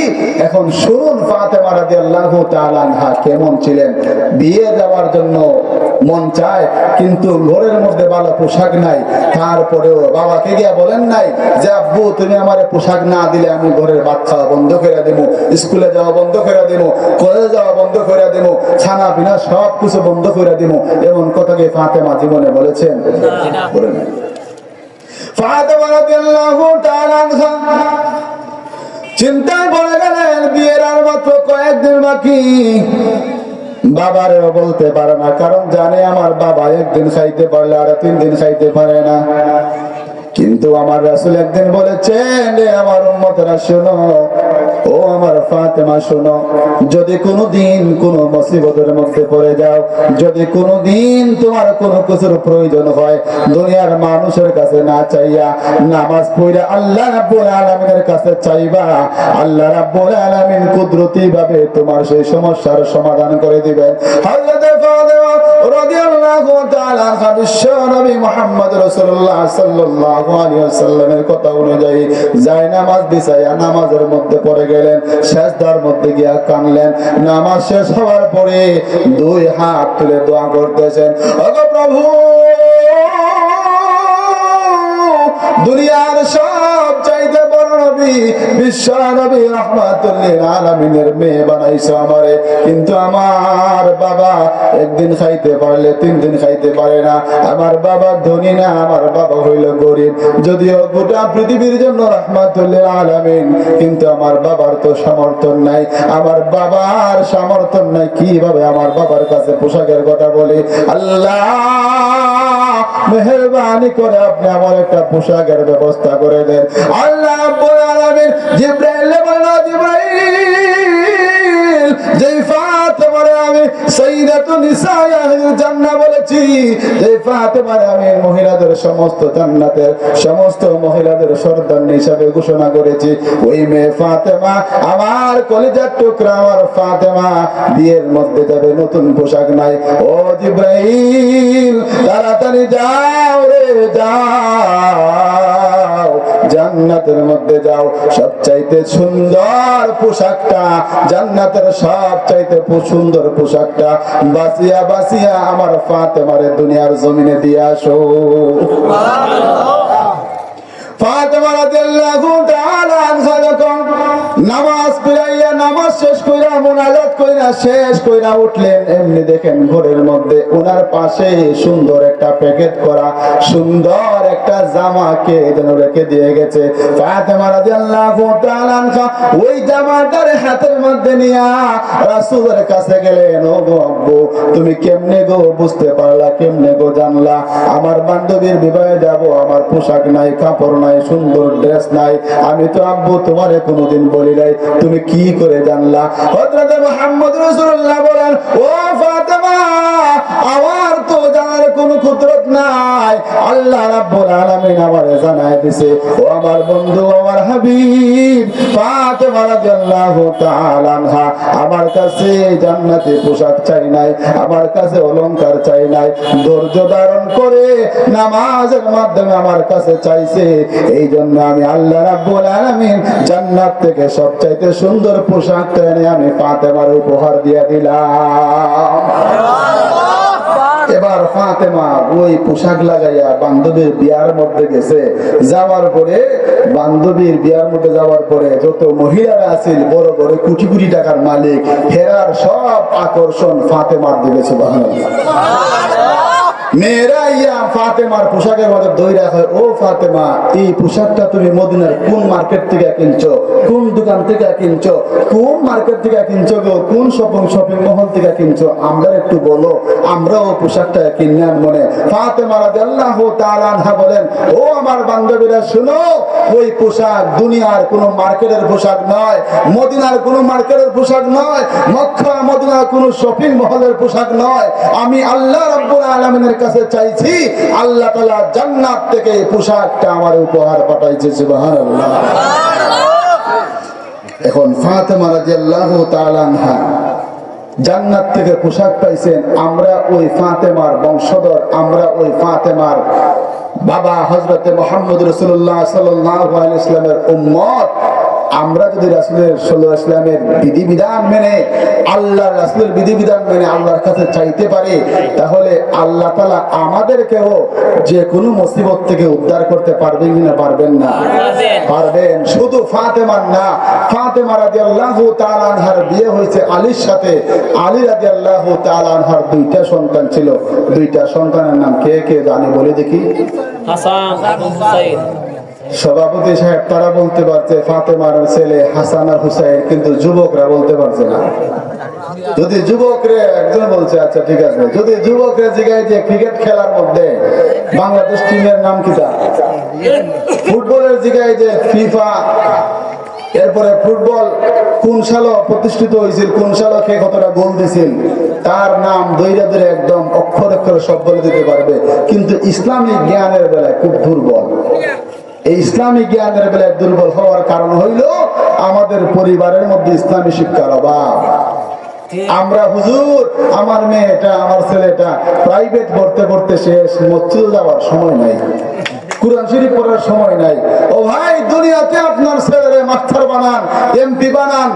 Speaker 1: এখন শুনুন ফাতেমা রাদিয়াল্লাহু তাআলা আনহা কেমন ছিলেন। বিয়ে দেওয়ার জন্য মন চায়, কিন্তু ঘরের মধ্যে ভালো পোশাক নাই, তারপরেও বাবাকে গিয়া বলেন নাই যে আব্বু তুমি আমার পোশাক না দিলে আমি ঘরের ভাত খাওয়া বন্ধ করে দেবো, স্কুলে যাওয়া বন্ধ করে দেবো, কলেজে যাওয়া বন্ধ করে দেবো, খানা পিনা সব কিছু বন্ধ করে দেবো। এমন কথা কি ফাতেমা জীবনে বলেছেন? বলে নাই। ফাতেমা রাদিয়াল্লাহু তাআলা আনহা চিন্তায় পড়ে গেলেন, বিয়ের আর মাত্র কয়েকদিন বাকি। বাবারেও বলতে পারে না, কারণ জানে আমার বাবা একদিন খাইতে পারলে আর 3 দিন খাইতে পারে না। কিন্তু আমার রাসূল একদিন বলেছেন, আমার উম্মতেরা শোনো, ও আমার ফাতেমা শোনো, যদি কোনোদিন কোনো মুসিবতের মধ্যে পড়ে যাও, যদি কোনোদিন তোমার কোনো কিছুর প্রয়োজন হয়, দুনিয়ার মানুষের কাছে না চাইয়া নামাজ পড়ে আল্লাহ রাব্বুল আলামিনের কাছে চাইবা। আল্লাহ রাব্বুল আলামিন কুদরতি ভাবে তোমার সেই সমস্যার সমাধান করে দিবেন। হযরত ফাতেমা রাদিয়াল্লাহু তাআলা বিশ্ব নবী মুহাম্মদ রাসূলুল্লাহ সাল্লাল্লাহু আলাইহি ওয়াসাল্লামের কথা অনুযায়ী যায় নামাজ বিছায়া নামাজের মধ্যে পড়ে গেলেন, সিজদার মধ্যে গিয়া কানলেন। নামাজ শেষ হওয়ার পরে 2 হাত তুলে দোয়া করতেছেন, ওগো প্রভু, দুনিয়ার সব চাইতে বড় নবী, বিশ্ব নবী রাহমাতুল লিল আলামিনের মেয়ে বানাইছো আমারে, কিন্তু আমার বাবা একদিন খাইতে পারলে 3 দিন খাইতে পারে না। আমার বাবা ধনী না, আমার বাবা হইল গরিব। যদিও গোটা পৃথিবীর জন্য রাহমাতুল লিল আলামিন, কিন্তু আমার বাবার তো সমর্থন নাই। আমার বাবার সমর্থন নাই, কিভাবে আমার বাবার কাছে পোশাকের কথা বলি? আল্লাহ মেহেরবানি করে আপনি আমার একটা পোশাকের ব্যবস্থা করে দেন। আল্লাহ রাব্বুল আলামিন জিবরাইলকে বললেন, জিবরাইল, যেই ফাতেমারে আমি সাইয়্যিদাতুন নিসায়ে আহলিল জান্নাহ বলেছি, যেই ফাতেমারে আমি মহিলাদের সমস্ত জান্নাতের সমস্ত মহিলাদের সর্দারনী হিসাবে ঘোষণা করেছি, ওই মেয়ে ফাতেমা, আমার কলিজার টুকরা আমার ফাতেমা বিয়ের মধ্যে যাবে, নতুন পোশাক নাই। ও জিবরাইল, তাড়াতাড়ি যাও রে, যাও, জান্নাতের মধ্যে যাও, সবচাইতে সুন্দর পোশাকটা, জান্নাতের সবচাইতে সুন্দর পোশাকটা বাঁচিয়া বাঁচিয়া আমার ফাতেমারে দুনিয়ার জমিনে দিয়ে আসো। ফাতেমা রাদিয়াল্লাহু তাআলা আনহা যখন নামাজ পড়াইয়া নামাজ শেষ কইরা মুনাজাত কইরা শেষ কইরা উঠলেন, এমনি দেখেন ঘরের মধ্যে ওনার পাশে সুন্দর একটা প্যাকেট করা সুন্দর একটা জামা কে যেন রেখে দিয়ে গেছে। ফাতেমা রাদিয়াল্লাহু তাআলা আনহা ওই জামাটার হাতের মধ্যে নিয়া রাসূলের কাছে গেলেন, ও গো আব্বু, তুমি কেমনে গো বুঝতে পারলা, কেমনে গো জানলা আমার বান্ধবীর বিবাহে যাব, আমার পোশাক নাই, কাপড় নাই, সুন্দর ড্রেস নাই, আমি তো আব্বু তোমারে কোনোদিন বলি নাই, তুমি কি করে জানলা? হযরত মুহাম্মদ রাসূলুল্লাহ বলেন, ও ফাতেমা, আমার তো জানার কোনো কুদরত নাই, আল্লাহ রাব্বুল আলামিন আমারে জানায় দিয়েছে। ও আমার বন্ধু, আমার হাবিব ফাতেমা রাদিয়াল্লাহু তাআলা আনহা আমার কাছে জান্নাতি পোশাক চাই নাই, আমার কাছে অলংকার চাই নাই, ধৈর্য ধারণ করে নামাজের মাধ্যমে আমার কাছে চাইছে। এই জন্য আমি আল্লাহ রাব্বুল আলামিন জান্নাত থেকে সবচাইতে সুন্দর পোশাকটা এনে আমি ফাতেমার উপহার দিয়ে দিলাম। এবার ফাতেমা ওই পোশাক লাগাইয়া বান্ধবীর বিয়ার মধ্যে গেছে। যাওয়ার পরে বান্ধবীর বিয়ার মধ্যে যাওয়ার পরে যত মহিলারা আছিল, বড় বড় কোটি কোটি টাকার মালিক, হেরার সব আকর্ষণ ফাতেমার দিকে। সুবহানাল্লাহ। মেয়েরা ইয়া ফাতেমার পোশাকের মধ্যে দৌড়া হয়, ও ফাতেমা, এই পোশাকটা তুমি মদিনার কোন মার্কেট থেকে কিনছো, কোন দোকান থেকে কিনছো, কোন মার্কেট থেকে কিনছো গো, কোন শপিং মহল থেকে কিনছো, আমরা একটু বলো, আমরাও পোশাকটা কিনে আনবো। ফাতেমা রাদিয়াল্লাহু তাআলা আনহা বলেন, ও আমার বান্ধবীরা শুনো, ওই পোশাক দুনিয়ার কোন মার্কেটের পোশাক নয়, মদিনার কোন মার্কেটের পোশাক নয়, মক্কা মদিনার কোন শপিং মহলের পোশাক নয়, আমি আল্লাহ রাব্বুল আলামিনের কাছে চাইছি, আল্লাহ তাআলা জান্নাত থেকে পোশাকটা আমার উপহার পাঠাইছে। সুবহানাল্লাহ। এখন ফাতেমা রাদিয়াল্লাহু তাআলা আনহা জান্নাত থেকে পোশাক পাইছেন। আমরা ওই ফাতেমার বংশধর, আমরা ওই ফাতেমার বাবা হযরতে মুহাম্মদ রাসূলুল্লাহ সাল্লাল্লাহু আলাইহি ওয়াসাল্লামের উম্মত। আমরা যদি রাসূলের সাল্লাল্লাহু আলাইহি ওয়াসাল্লামের বিধিবিধান মেনে, আল্লাহর রাসূলের বিধিবিধান মেনে আল্লাহর কাছে চাইতে পারি, তাহলে আল্লাহ তাআলা আমাদেরকেও যে কোনো মুসিবত থেকে উদ্ধার করতে পারবেন না? পারবেন না? পারবেন। শুধু ফাতেমার না, ফাতেমা রাদিয়াল্লাহু তাআলা আনহার বিয়ে হয়েছে আলীর সাথে। আলী রাদিয়াল্লাহু তাআলা আনহার 2টা সন্তান ছিল। 2টা সন্তানের নাম কে কে জানি বলে দেখি?
Speaker 3: হাসান এবং হুসাইন।
Speaker 1: সভাপতি সাহেব তারা বলতে পারছে ফাতেমার ছেলে হাসান আর হুসাইন, কিন্তু যুবকরা বলতে পারছে না। যদি যুবকরে একজন বলছে আচ্ছা ঠিক আছে, যদি যুবকরা জিগায় যে ক্রিকেট খেলার মধ্যে বাংলাদেশ টিমের নাম কি, ফুটবলের জিগায় যে ফিফা, এরপরে ফুটবল কোন সালে প্রতিষ্ঠিত হয়েছিল, কোন সালে কে কতটা গোল দিয়েছিল, তার নাম দইরা ধরে একদম অক্ষর অক্ষরে সব বলে দিতে পারবে, কিন্তু ইসলামিক জ্ঞানের বেলায় খুব দুর্বল। এই ইসলামী জ্ঞানের বেলায় দুর্বল হওয়ার কারণ হইল আমাদের পরিবারের মধ্যে ইসলামী শিক্ষার অভাব। আমরা হুজুর আমার মেয়েটা আমার ছেলেটা প্রাইভেট পড়তে পড়তে শেষ, মসজিদে যাওয়ার সময় নাই, কুরআন শরীফ পড়ার সময় নাই। ও ভাই, দুনিয়াতে আপনার ছেলেরে মাস্টার বানান, এমপি বানান,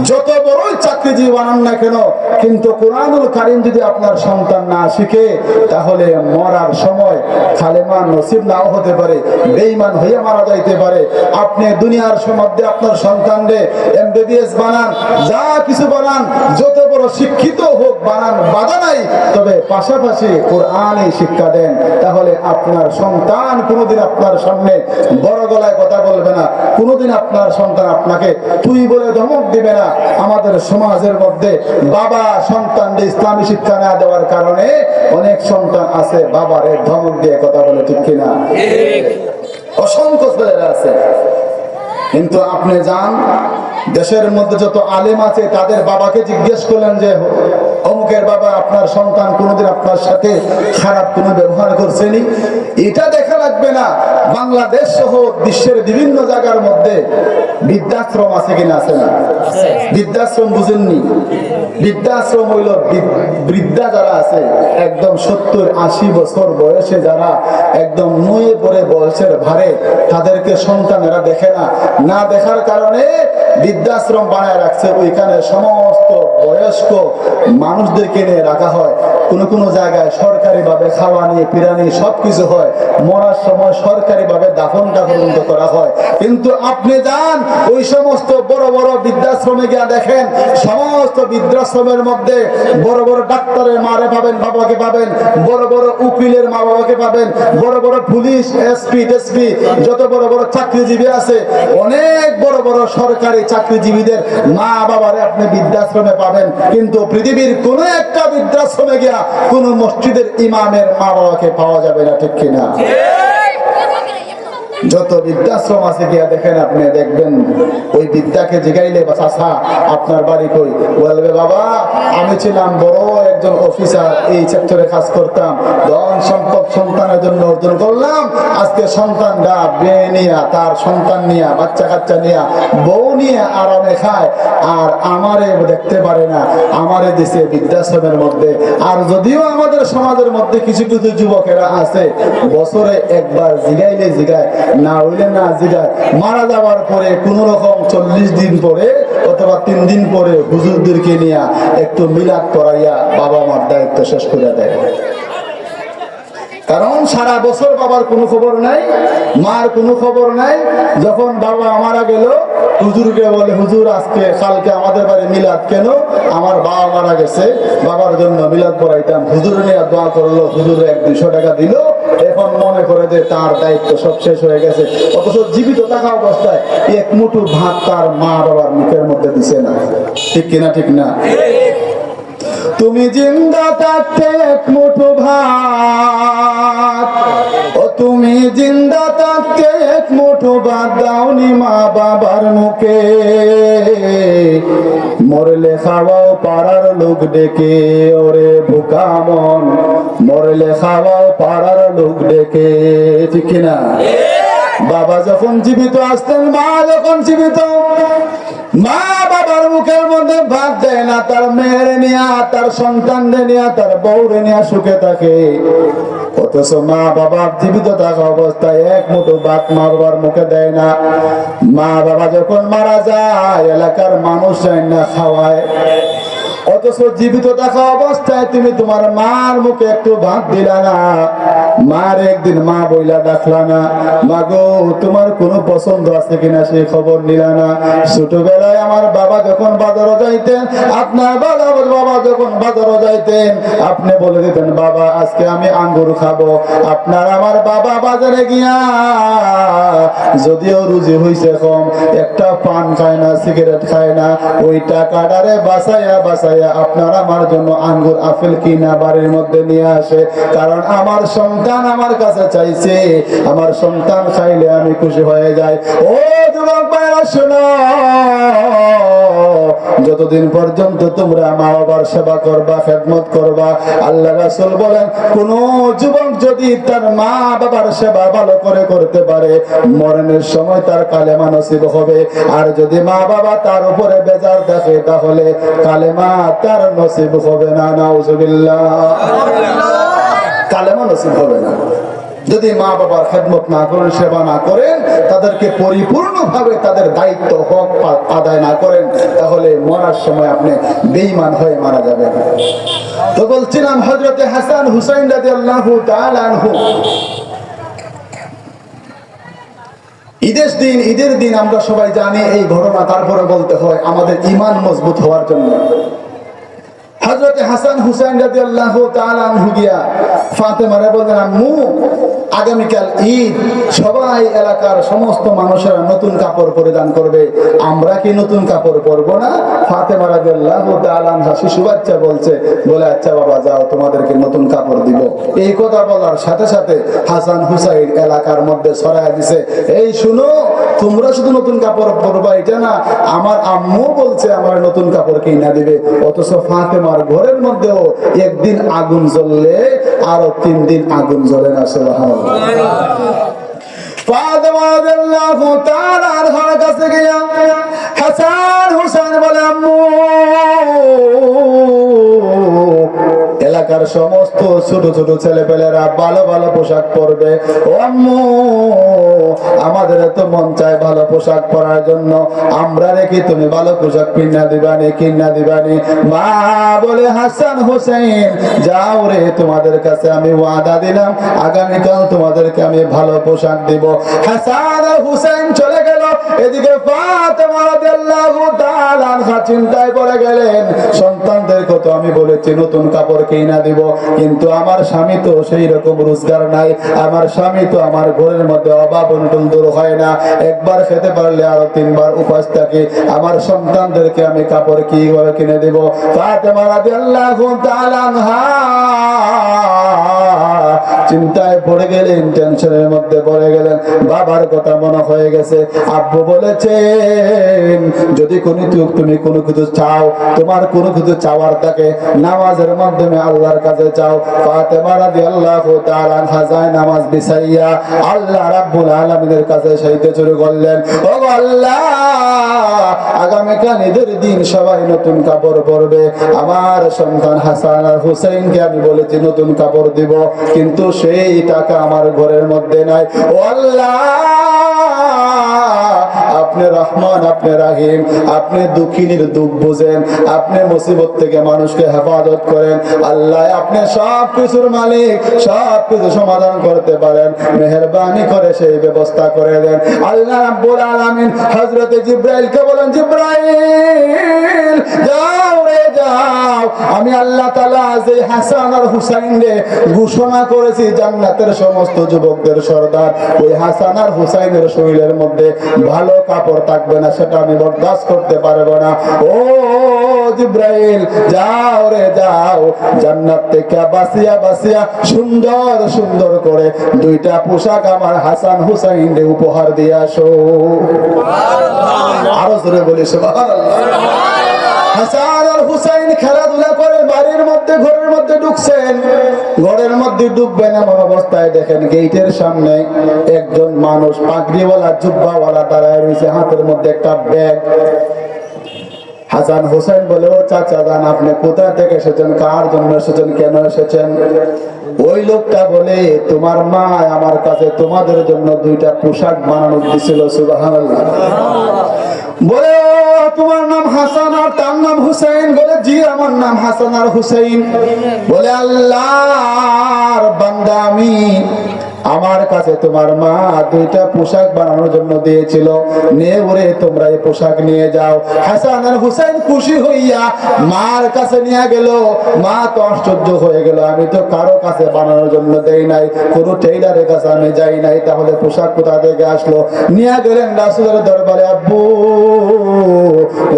Speaker 1: যত বড়ই চাকরিজীবী বানান না কেন, কিন্তু কোরআনুল কারীম যদি আপনার সন্তান না শিখে, তাহলে মরার সময় কালেমা নসিব নাও হতে পারে, বেঈমান হয়ে মারা যাইতে পারে। আপনি দুনিয়ার মধ্যে আপনার সন্তানরে এমবিবিএস বানান, যা কিছু বানান, যত বড় শিক্ষিত হোক বানান, বাধা নাই, তবে পাশাপাশি কোরআনই শিক্ষা দেন, তাহলে আপনার সন্তান কোনোদিন আপনার সামনে বড় গলায় কথা বলবে না, কোনোদিন আপনার সন্তান আপনাকে তুই বলে ধমক দিবে না। আমাদের সমাজের মধ্যে বাবা সন্তানকে ইসলামী শিক্ষা না দেওয়ার কারণে অনেক সন্তান আছে বাবারে ধমক দিয়ে কথা বলে, ঠিক কিনা? অসংখ্য ছেলেরা আছে। কিন্তু আপনি যান দেশের মধ্যে যত আলেম আছে তাদের বাবাকে জিজ্ঞেস করলেন যে অমুকের বাবা আপনার সন্তান কোনোদিন আপনার সাথে খারাপ কোনো ব্যবহার করছেনি? এটা দেখা লাগবে না। বাংলাদেশ সহ বিশ্বের বিভিন্ন জায়গার মধ্যে বৃদ্ধাশ্রম আছে কিনা? আছে না? বৃদ্ধাশ্রম বুঝেননি? বৃদ্ধাশ্রম হইল বৃদ্ধা যারা আছে একদম 70-80 বছর বয়সে, যারা একদম নুয়ে পড়ে বয়সের ভারে, তাদেরকে সন্তানেরা দেখে না, না দেখার কারণে বৃদ্ধাশ্রম বানায় রাখছে। ওইখানে সমস্ত বয়স্ক মানুষদেরকে নিয়ে রাখা হয়। কোন জায়গায় সরকারি ভাবে খাওয়া নিয়ে পিরানি সবকিছু হয়, মরার সময় সরকারি ভাবে দাফনটা পর্যন্ত করা হয়। কিন্তু আপনি যান ওই সমস্ত বড় বড় বৃদ্ধাশ্রমে গিয়ে দেখেন, সমস্ত বৃদ্ধাশ্রমের মধ্যে বড় বড় ডাক্তারের মারে পাবেন, বাবাকে পাবেন, বড় বড় উকিলের মা বাবাকে পাবেন, বড় বড় পুলিশ এসপি টেসপি যত বড় বড় চাকরিজীবী আছে, অনেক বড় বড় সরকারি চাকরিজীবীদের মা বাবারে আপনি বৃদ্ধাশ্রমে পাবেন। কিন্তু পৃথিবীর কোন একটা বৃদ্ধাশ্রমে গিয়া কোন মসজিদের ইমামের মা বাবাকে পাওয়া যাবে না, ঠিক কিনা? যত বৃদ্ধাশ্রম আছে গিয়া দেখেন, আপনি দেখবেন ওই বৃদ্ধাকে জিগাইলে বা চাচা আপনার বাড়ি কই, বলবে বাবা আমি ছিলাম বড় একজন অফিসার, এই সেক্টরে কাজ করতাম, ধন সম্পদ সন্তানের জন্য অর্জন করলাম, আজকে সন্তানরা বিয়ে নিয়া, তার সন্তান নিয়া, বাচ্চা কাচ্চা নিয়া, বউ নিয়ে আরামে খায়, আর আমারে দেখতে পারে না, আমারে দিছে বৃদ্ধাশ্রমের মধ্যে। আর যদিও আমাদের সমাজের মধ্যে কিছু কিছু যুবকেরা আছে বছরে একবার জিগাইলে জিগায়, না হইলে না জিগায়, মারা যাওয়ার পরে কোন রকম 40 দিন পরে অথবা 3 দিন পরে হুজুরদেরকে নিয়ে একটু মিলাদ করাইয়া বাবা মার দায়িত্ব শেষ করে দেয়। কারণ সারা বছর বাবার কোনো খবর নাই, মার কোনো খবর নাই। যখন বাবা মারা গেল, হুজুরকে বলে হুজুর আজকে কালকে আমাদের বাড়ি মিলাদ কেন? আমার বাবা মারা গেছে, বাবার জন্য মিলাদ পড়াইতাম। হুজুর নিয়ে দোয়া করলো, হুজুর 100-200 টাকা দিল, এখন মনে করে যে তার দায়িত্ব সব শেষ হয়ে গেছে। অথচ জীবিত থাকা অবস্থায় এক মুঠো ভাত তার মা বাবার মুখের মধ্যে দিছে না, ঠিক কিনা? ঠিক না? তুমি জিন্দা থাকতে এক মুঠো ভাত, ও তুমি জিন্দা থাকতে এক মুঠো ভাত দাওনি মা বাবার মুখে, মরলে খাওয়াও পাড়ার লোক ডেকে, ওরে বোকা মন মরলে খাওয়াও পাড়ার লোক ডেকে, ঠিক কিনা? বাবা যখন জীবিত আসতেন, মা যখন জীবিত, মা বাবার মুখের মধ্যে ভাত দেয় না, তার মেয়ের নিয়া, তার সন্তানরে নিয়া, তার বউরে নিয়া সুখে থাকে। অথচ মা বাবার জীবিত থাকা অবস্থায় এক মুঠো ভাত মা বাবার মুখে দেয় না। মা বাবা যখন মারা যায়, এলাকার মানুষ না খাওয়ায়। অথচ জীবিত থাকা অবস্থায় তুমি তোমার মার মুখে একটু ভাত দিলা না, মার একদিন মা বইলা ডাকলা না, মা গো তোমার কোনো পছন্দ আছে কিনা সেই খবর নিলা না। ছোটবেলায় আমার বাবা যখন বাজারে যাইতেন, আপনার বাবা যখন বাজারে যাইতেন, আপনি বলে দিতেন বাবা আজকে আমি আঙ্গুর খাবো। আপনার আমার বাবা বাজারে গিয়া যদিও রুজি হইছে কম, একটা পান খায় না, সিগারেট খায় না, ওই টাকাটারে বাঁচাইয়া বাঁচাইয়া আপনার আমার জন্য আঙ্গুর আপেল কিনা বাড়ির মধ্যে নিয়ে আসে। কারণ আমার সন্তান আমার কাছে চাইছে, আমার সন্তান খাইলে আমি খুশি হয়ে যাই। ও যুবক ভাইরা শোনো, যতদিন পর্যন্ত তোমরা মা বাবার সেবা করবা, খেদমত করবা, আল্লাহ রাসূল বলেন কোন যুবক যদি তার মা বাবার সেবা ভালো করে করতে পারে, মরণের সময় তার কালেমা নসিব হবে। আর যদি মা বাবা তার উপরে বেজার দেখে, তাহলে কালেমা তার নসিব হবে না। নাউজুবিল্লাহ, কালেমা নসিব হবে না। যদি মা বাবার খেদমত না করেন, সেবা না করেন, তাদেরকে পরিপূর্ণভাবে তাদের দায়িত্ব হক আদায় না করেন, তাহলে মরার সময় আপনি বেঈমান হয়ে মারা যাবেন। তো বলছিলাম হযরতে হাসান হুসাইন রাদিয়াল্লাহু তাআলা আনহু, ঈদের দিন আমরা সবাই জানি এই ঘটনা, তারপরে বলতে হয় আমাদের ঈমান মজবুত হওয়ার জন্য। হযরতে হাসান হুসাইন রাদিয়াল্লাহু তাআলা আনহু গিয়া ফাতেমারে বললেন, আম্মু আগামীকাল ঈদ, সবাই এলাকার সমস্ত মানুষেরা নতুন কাপড় পরিধান করবে, আমরা কি নতুন কাপড় পরবো না? ফাতেমা রাদিয়াল্লাহু তাআলা আনহা শিশু বাচ্চা বলছে, বলে আচ্ছা বাবা যাও, তোমাদেরকে নতুন কাপড় দিব। এই কথা বলার সাথে সাথে হাসান হুসাইন এলাকার মধ্যে ছড়ায় দিছে, এই শুনো, তোমরা শুধু নতুন কাপড় পরবা এটা না, আমার আম্মু বলছে আমার নতুন কাপড় কিনা দিবে। অথচ ফাতেমার ঘরের মধ্যেও একদিন আগুন জ্বললে আরো 3 দিন আগুন জ্বলে না। সুবহানাল্লাহ। ফাতেমা রাদিয়াল্লাহু তাআলা আনহার কাছে গিয়া হাসান হুসাইন বলে, আম্মু এলাকার সমস্ত ছোট ছোট ছেলেপেলেরা ভালো ভালো পোশাক পরবে, ও আম্মু আমাদের তো মন চায় ভালো পোশাক পরার জন্য, আমরা রেখে তুমি ভালো পোশাক কিনা দিবানি। মা বলে, হাসান হোসেন যাও রে, তোমাদের কাছে আমি ওয়াদা দিলাম আগামীকাল তোমাদেরকে আমি ভালো পোশাক দিব। হাসান আর হুসাইন চলে গেল। এদিকে ফাতেমা রাদিয়াল্লাহু তাআলা আনহা চিন্তায় পড়ে গেলেন, সন্তানদেরকে তো আমি বলেছি নতুন কাপড় কিনা দিব, কিন্তু আমার স্বামী তো সেই রকম রোজগার নাই, আমার স্বামী তো আমার ঘরের মধ্যে অভাব অনটন দূর হয় না, একবার খেতে পারলে আরো 3 বার উপাস থাকে, আমার সন্তানদেরকে আমি কাপড় কিভাবে কিনে দেব? ফাতেমা রাদিয়াল্লাহু তাআলা আনহা চিন্তায় পড়ে গেলেন, টেনশনের মধ্যে পড়ে গেলেন। বাবার কথা মনে হয়ে গেছে, আব্বু বলেছেন যদি তুমি কোনো কিছু চাও, তোমার কোনো কিছু চাওয়ার থাকে, নামাজের মাধ্যমে আল্লাহর কাছে চাও। ফাতেমা রাদিয়াল্লাহু তাআলা আনহা যায় নামাজ বিছাইয়া আল্লাহ রাব্বুল আলামিনের কাছে চাইতে শুরু করলেন, ও আল্লাহ আগামীকাল ঈদের দিন সবাই নতুন কাপড় পরবে, আমার সন্তান হাসান আর হুসাইনকে আমি বলেছি নতুন কাপড় দিব, কিন্তু সেই টাকা আমার ঘরের মধ্যে নাই। ও আল্লাহ আপনি রহমান, আপনি রাহিম, আপনি দুঃখিনীর দুঃখ বুঝেন, আপনি মুসিবত থেকে মানুষকে হেফাজত করেন, আল্লাহ আপনি সব কিছুর মালিক, সব কিছু সমাধান করতে পারেন, মেহেরবানি করে সেই ব্যবস্থা করে দেন। আল্লাহ রাব্বুল আলামিন হযরতে জিবরাইলকে বলেন, জিবরাইল যাও রে যাও, আমি আল্লাহ তাআলা যে হাসান আর হুসাইনকে ঘোষণা করেছি জান্নাতের সমস্ত যুবকদের সর্দার, ওই হাসান আর হুসাইনের শরীরের মধ্যে ভালো কাপড় থাকবে না, সেটা আমি বরদাস্ত করতে পারবো না। ও জিবরাইল যাও রে যাও, জান্নাত থেকে বাসিয়া বাসিয়া সুন্দর সুন্দর করে 2টা পোশাক আমার হাসান হুসাইনকে উপহার দিয়ে আসো। আরো জোরে বলি সুবহানাল্লাহ। হাসান আর হুসাইন খেলাধুলা করে বাড়ির মধ্যে ঘরের মধ্যে ঢুকছেন, ঘরের মধ্যে ঢুকবেন এমন অবস্থায় দেখেন গেটের সামনে একজন মানুষ পাগড়িওয়ালা জুব্বাওয়ালা দাঁড়ায় রয়েছে, হাতের মধ্যে একটা ব্যাগ। হাসান হুসাইন বলে, ও চাচা জান আপনি কোথা থেকে এসেছেন, কার জন্য এসেছেন, কেন এসেছেন? ওই লোকটা বলে, তোমার মা আমার কাছে তোমাদের জন্য 2টা পোশাক বানানো দিছিল। সুবহানাল্লাহ। বলে ও তোমার নাম হাসান আর তার নাম হুসাইন? বলে জি আমার নাম হাসান আর হুসাইন। বলে আল্লাহর বান্দা আমি, আমার কাছে তোমার মা দুইটা পোশাক বানানোর জন্য দিয়েছিল, নিয়ে ওরে তোমরা এই পোশাক নিয়ে যাও। হাসান আর হুসাইন খুশি হইয়া মার কাছে নিয়ে গেল। মা তো আশ্চর্য হয়ে গেল, আমি তো কারো কাছে বানানোর জন্য দেই নাই, কোনো টেইলারের কাছে আমি যাই নাই, তাহলে পোশাক কোথা থেকে আসলো? নিয়ে গেলেন রাসূলের দরবারে। আব্বু,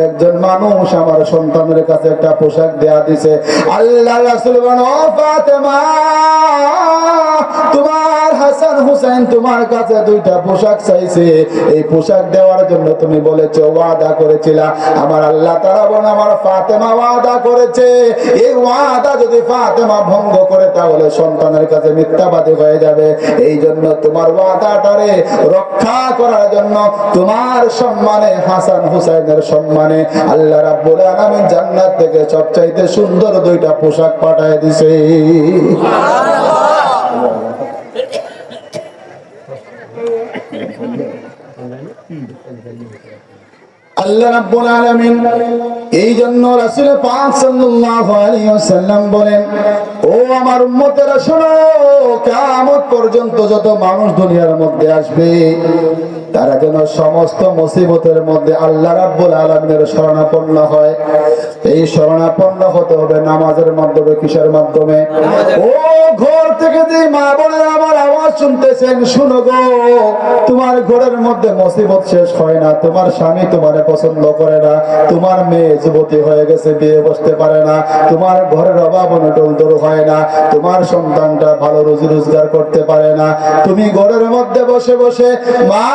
Speaker 1: একজন মানুষ আমার সন্তানের কাছে একটা পোশাক দেয়া দিছে। আল্লাহ রাসূল বলেন, ও ফাতেমা, তোমার হাসান হুসাইন তোমার কাছে দুইটা পোশাক চাইছে, এই পোশাক দেওয়ার জন্য তুমি বলেছো, ওয়াদা করেছিলা। আমার আল্লাহ তাআলা বলেন, আমার ফাতেমা ওয়াদা করেছে, এই ওয়াদা যদি ফাতেমা ভঙ্গ করে তাহলে সন্তানের কাছে মিথ্যাবাদী হয়ে যাবে। এই জন্য তোমার ওয়াদাটারে রক্ষা করার জন্য তোমার সম্মানে, হাসান হুসাইনের সম্মানে আল্লাহ রাব্বুল আলামিন জান্নাত থেকে সবচাইতে সুন্দর দুইটা পোশাক পাঠায় দিছে। আল্লাহ রাব্বুল আলামিন এই জন্য রাসূল পাক সাল্লাল্লাহু আলাইহি ওয়াসাল্লাম বলেন, ও আমার উম্মতেরা শোনো, কিয়ামত পর্যন্ত যত মানুষ দুনিয়ার মধ্যে আসবে তারা যেন সমস্ত মুসিবতের মধ্যে আল্লাহ রাব্বুল আলামিনের শরণাপন্ন হয়। এই শরণাপন্ন হতে হবে নামাজের মাধ্যমে। কিসের মাধ্যমে? ও ঘর থেকে যে মা বোনেরা আমার আওয়াজ শুনতেছেন, শুনো গো, তোমার ঘরের মধ্যে মুসিবত শেষ হয় না, তোমার স্বামী তোমারে পছন্দ করে না, তোমার মেয়ে যুবতী হয়ে গেছে, বিয়ে বসতে পারে না, তোমার ঘরের অভাব অনটন দূর হয় না, তোমার সন্তানটা ভালো রুজি রোজগার করতে পারে না, তুমি ঘরের মধ্যে বসে বসে মা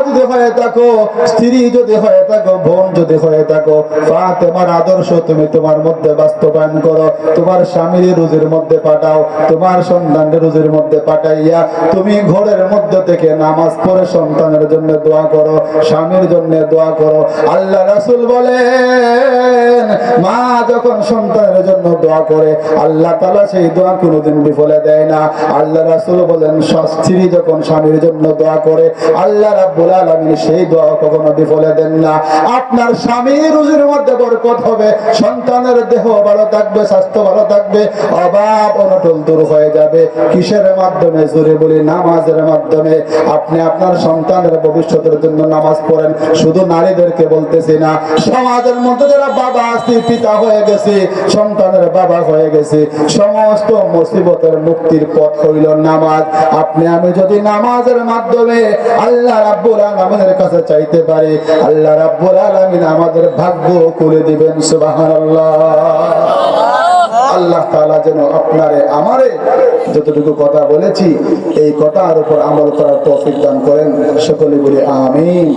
Speaker 1: যদি হয়ে থাকো, স্ত্রী যদি হয়ে থাকো, বোন যদি হয়ে থাকো, ফাতেমার আদর্শ তুমি তোমার মধ্যে বাস্তবায়ন করো। তোমার স্বামীর রুজির মধ্যে পাঠাও, তোমার সন্তানের রুজির মধ্যে পাঠাইয়া তুমি ঘরের মধ্যে থেকে নামাজ পড়ে সন্তানের জন্য দোয়া করো, স্বামীর জন্য দোয়া করো। আল্লাহ রাসূল বলেন, মা যখন সন্তানের জন্য দোয়া করে আল্লাহ তাআলা সেই দোয়া কোনোদিন বিফলে দেয় না। আল্লাহ রাসূল বলেন, স্ত্রী যখন স্বামীর জন্য দোয়া করে আল্লাহ রাব্বুল আলামিন সেই দোয়া কখনো বিফলে দেন না। আপনার স্বামীর রুজির মধ্যে বরকত হবে, সন্তানের দেহ ভালো থাকবে, স্বাস্থ্য ভালো থাকবে, অভাব অনটন দূর হয়ে যাবে। কিসের মাধ্যমে? জোরে বলি, নামাজের মাধ্যমে। আপনি আপনার সন্তানের ভবিষ্যতের জন্য নামাজ পড়েন। শুধু নারীদেরকে বলতেছি না, সমাজের মধ্যে যারা বাবা আছে, পিতা হয়ে গেছে, সন্তানের বাবা হয়ে গেছে, সমস্ত মুসিবতের মুক্তির পথ হইল নামাজ। আপনি আমি যদি নামাজের মাধ্যমে আল্লাহ রাব্বুল আলামিনের কাছে চাইতে পারি, আল্লাহ রাব্বুল আলামিন আমাদের ভাগ্য খুলে দিবেন। সুবহানাল্লাহ। আল্লাহ তাআলা যেন আপনারে আমারে যতটুকু কথা বলেছি এই কথার উপর আমল করার তৌফিক দান করেন। সকলে বলি আমিন।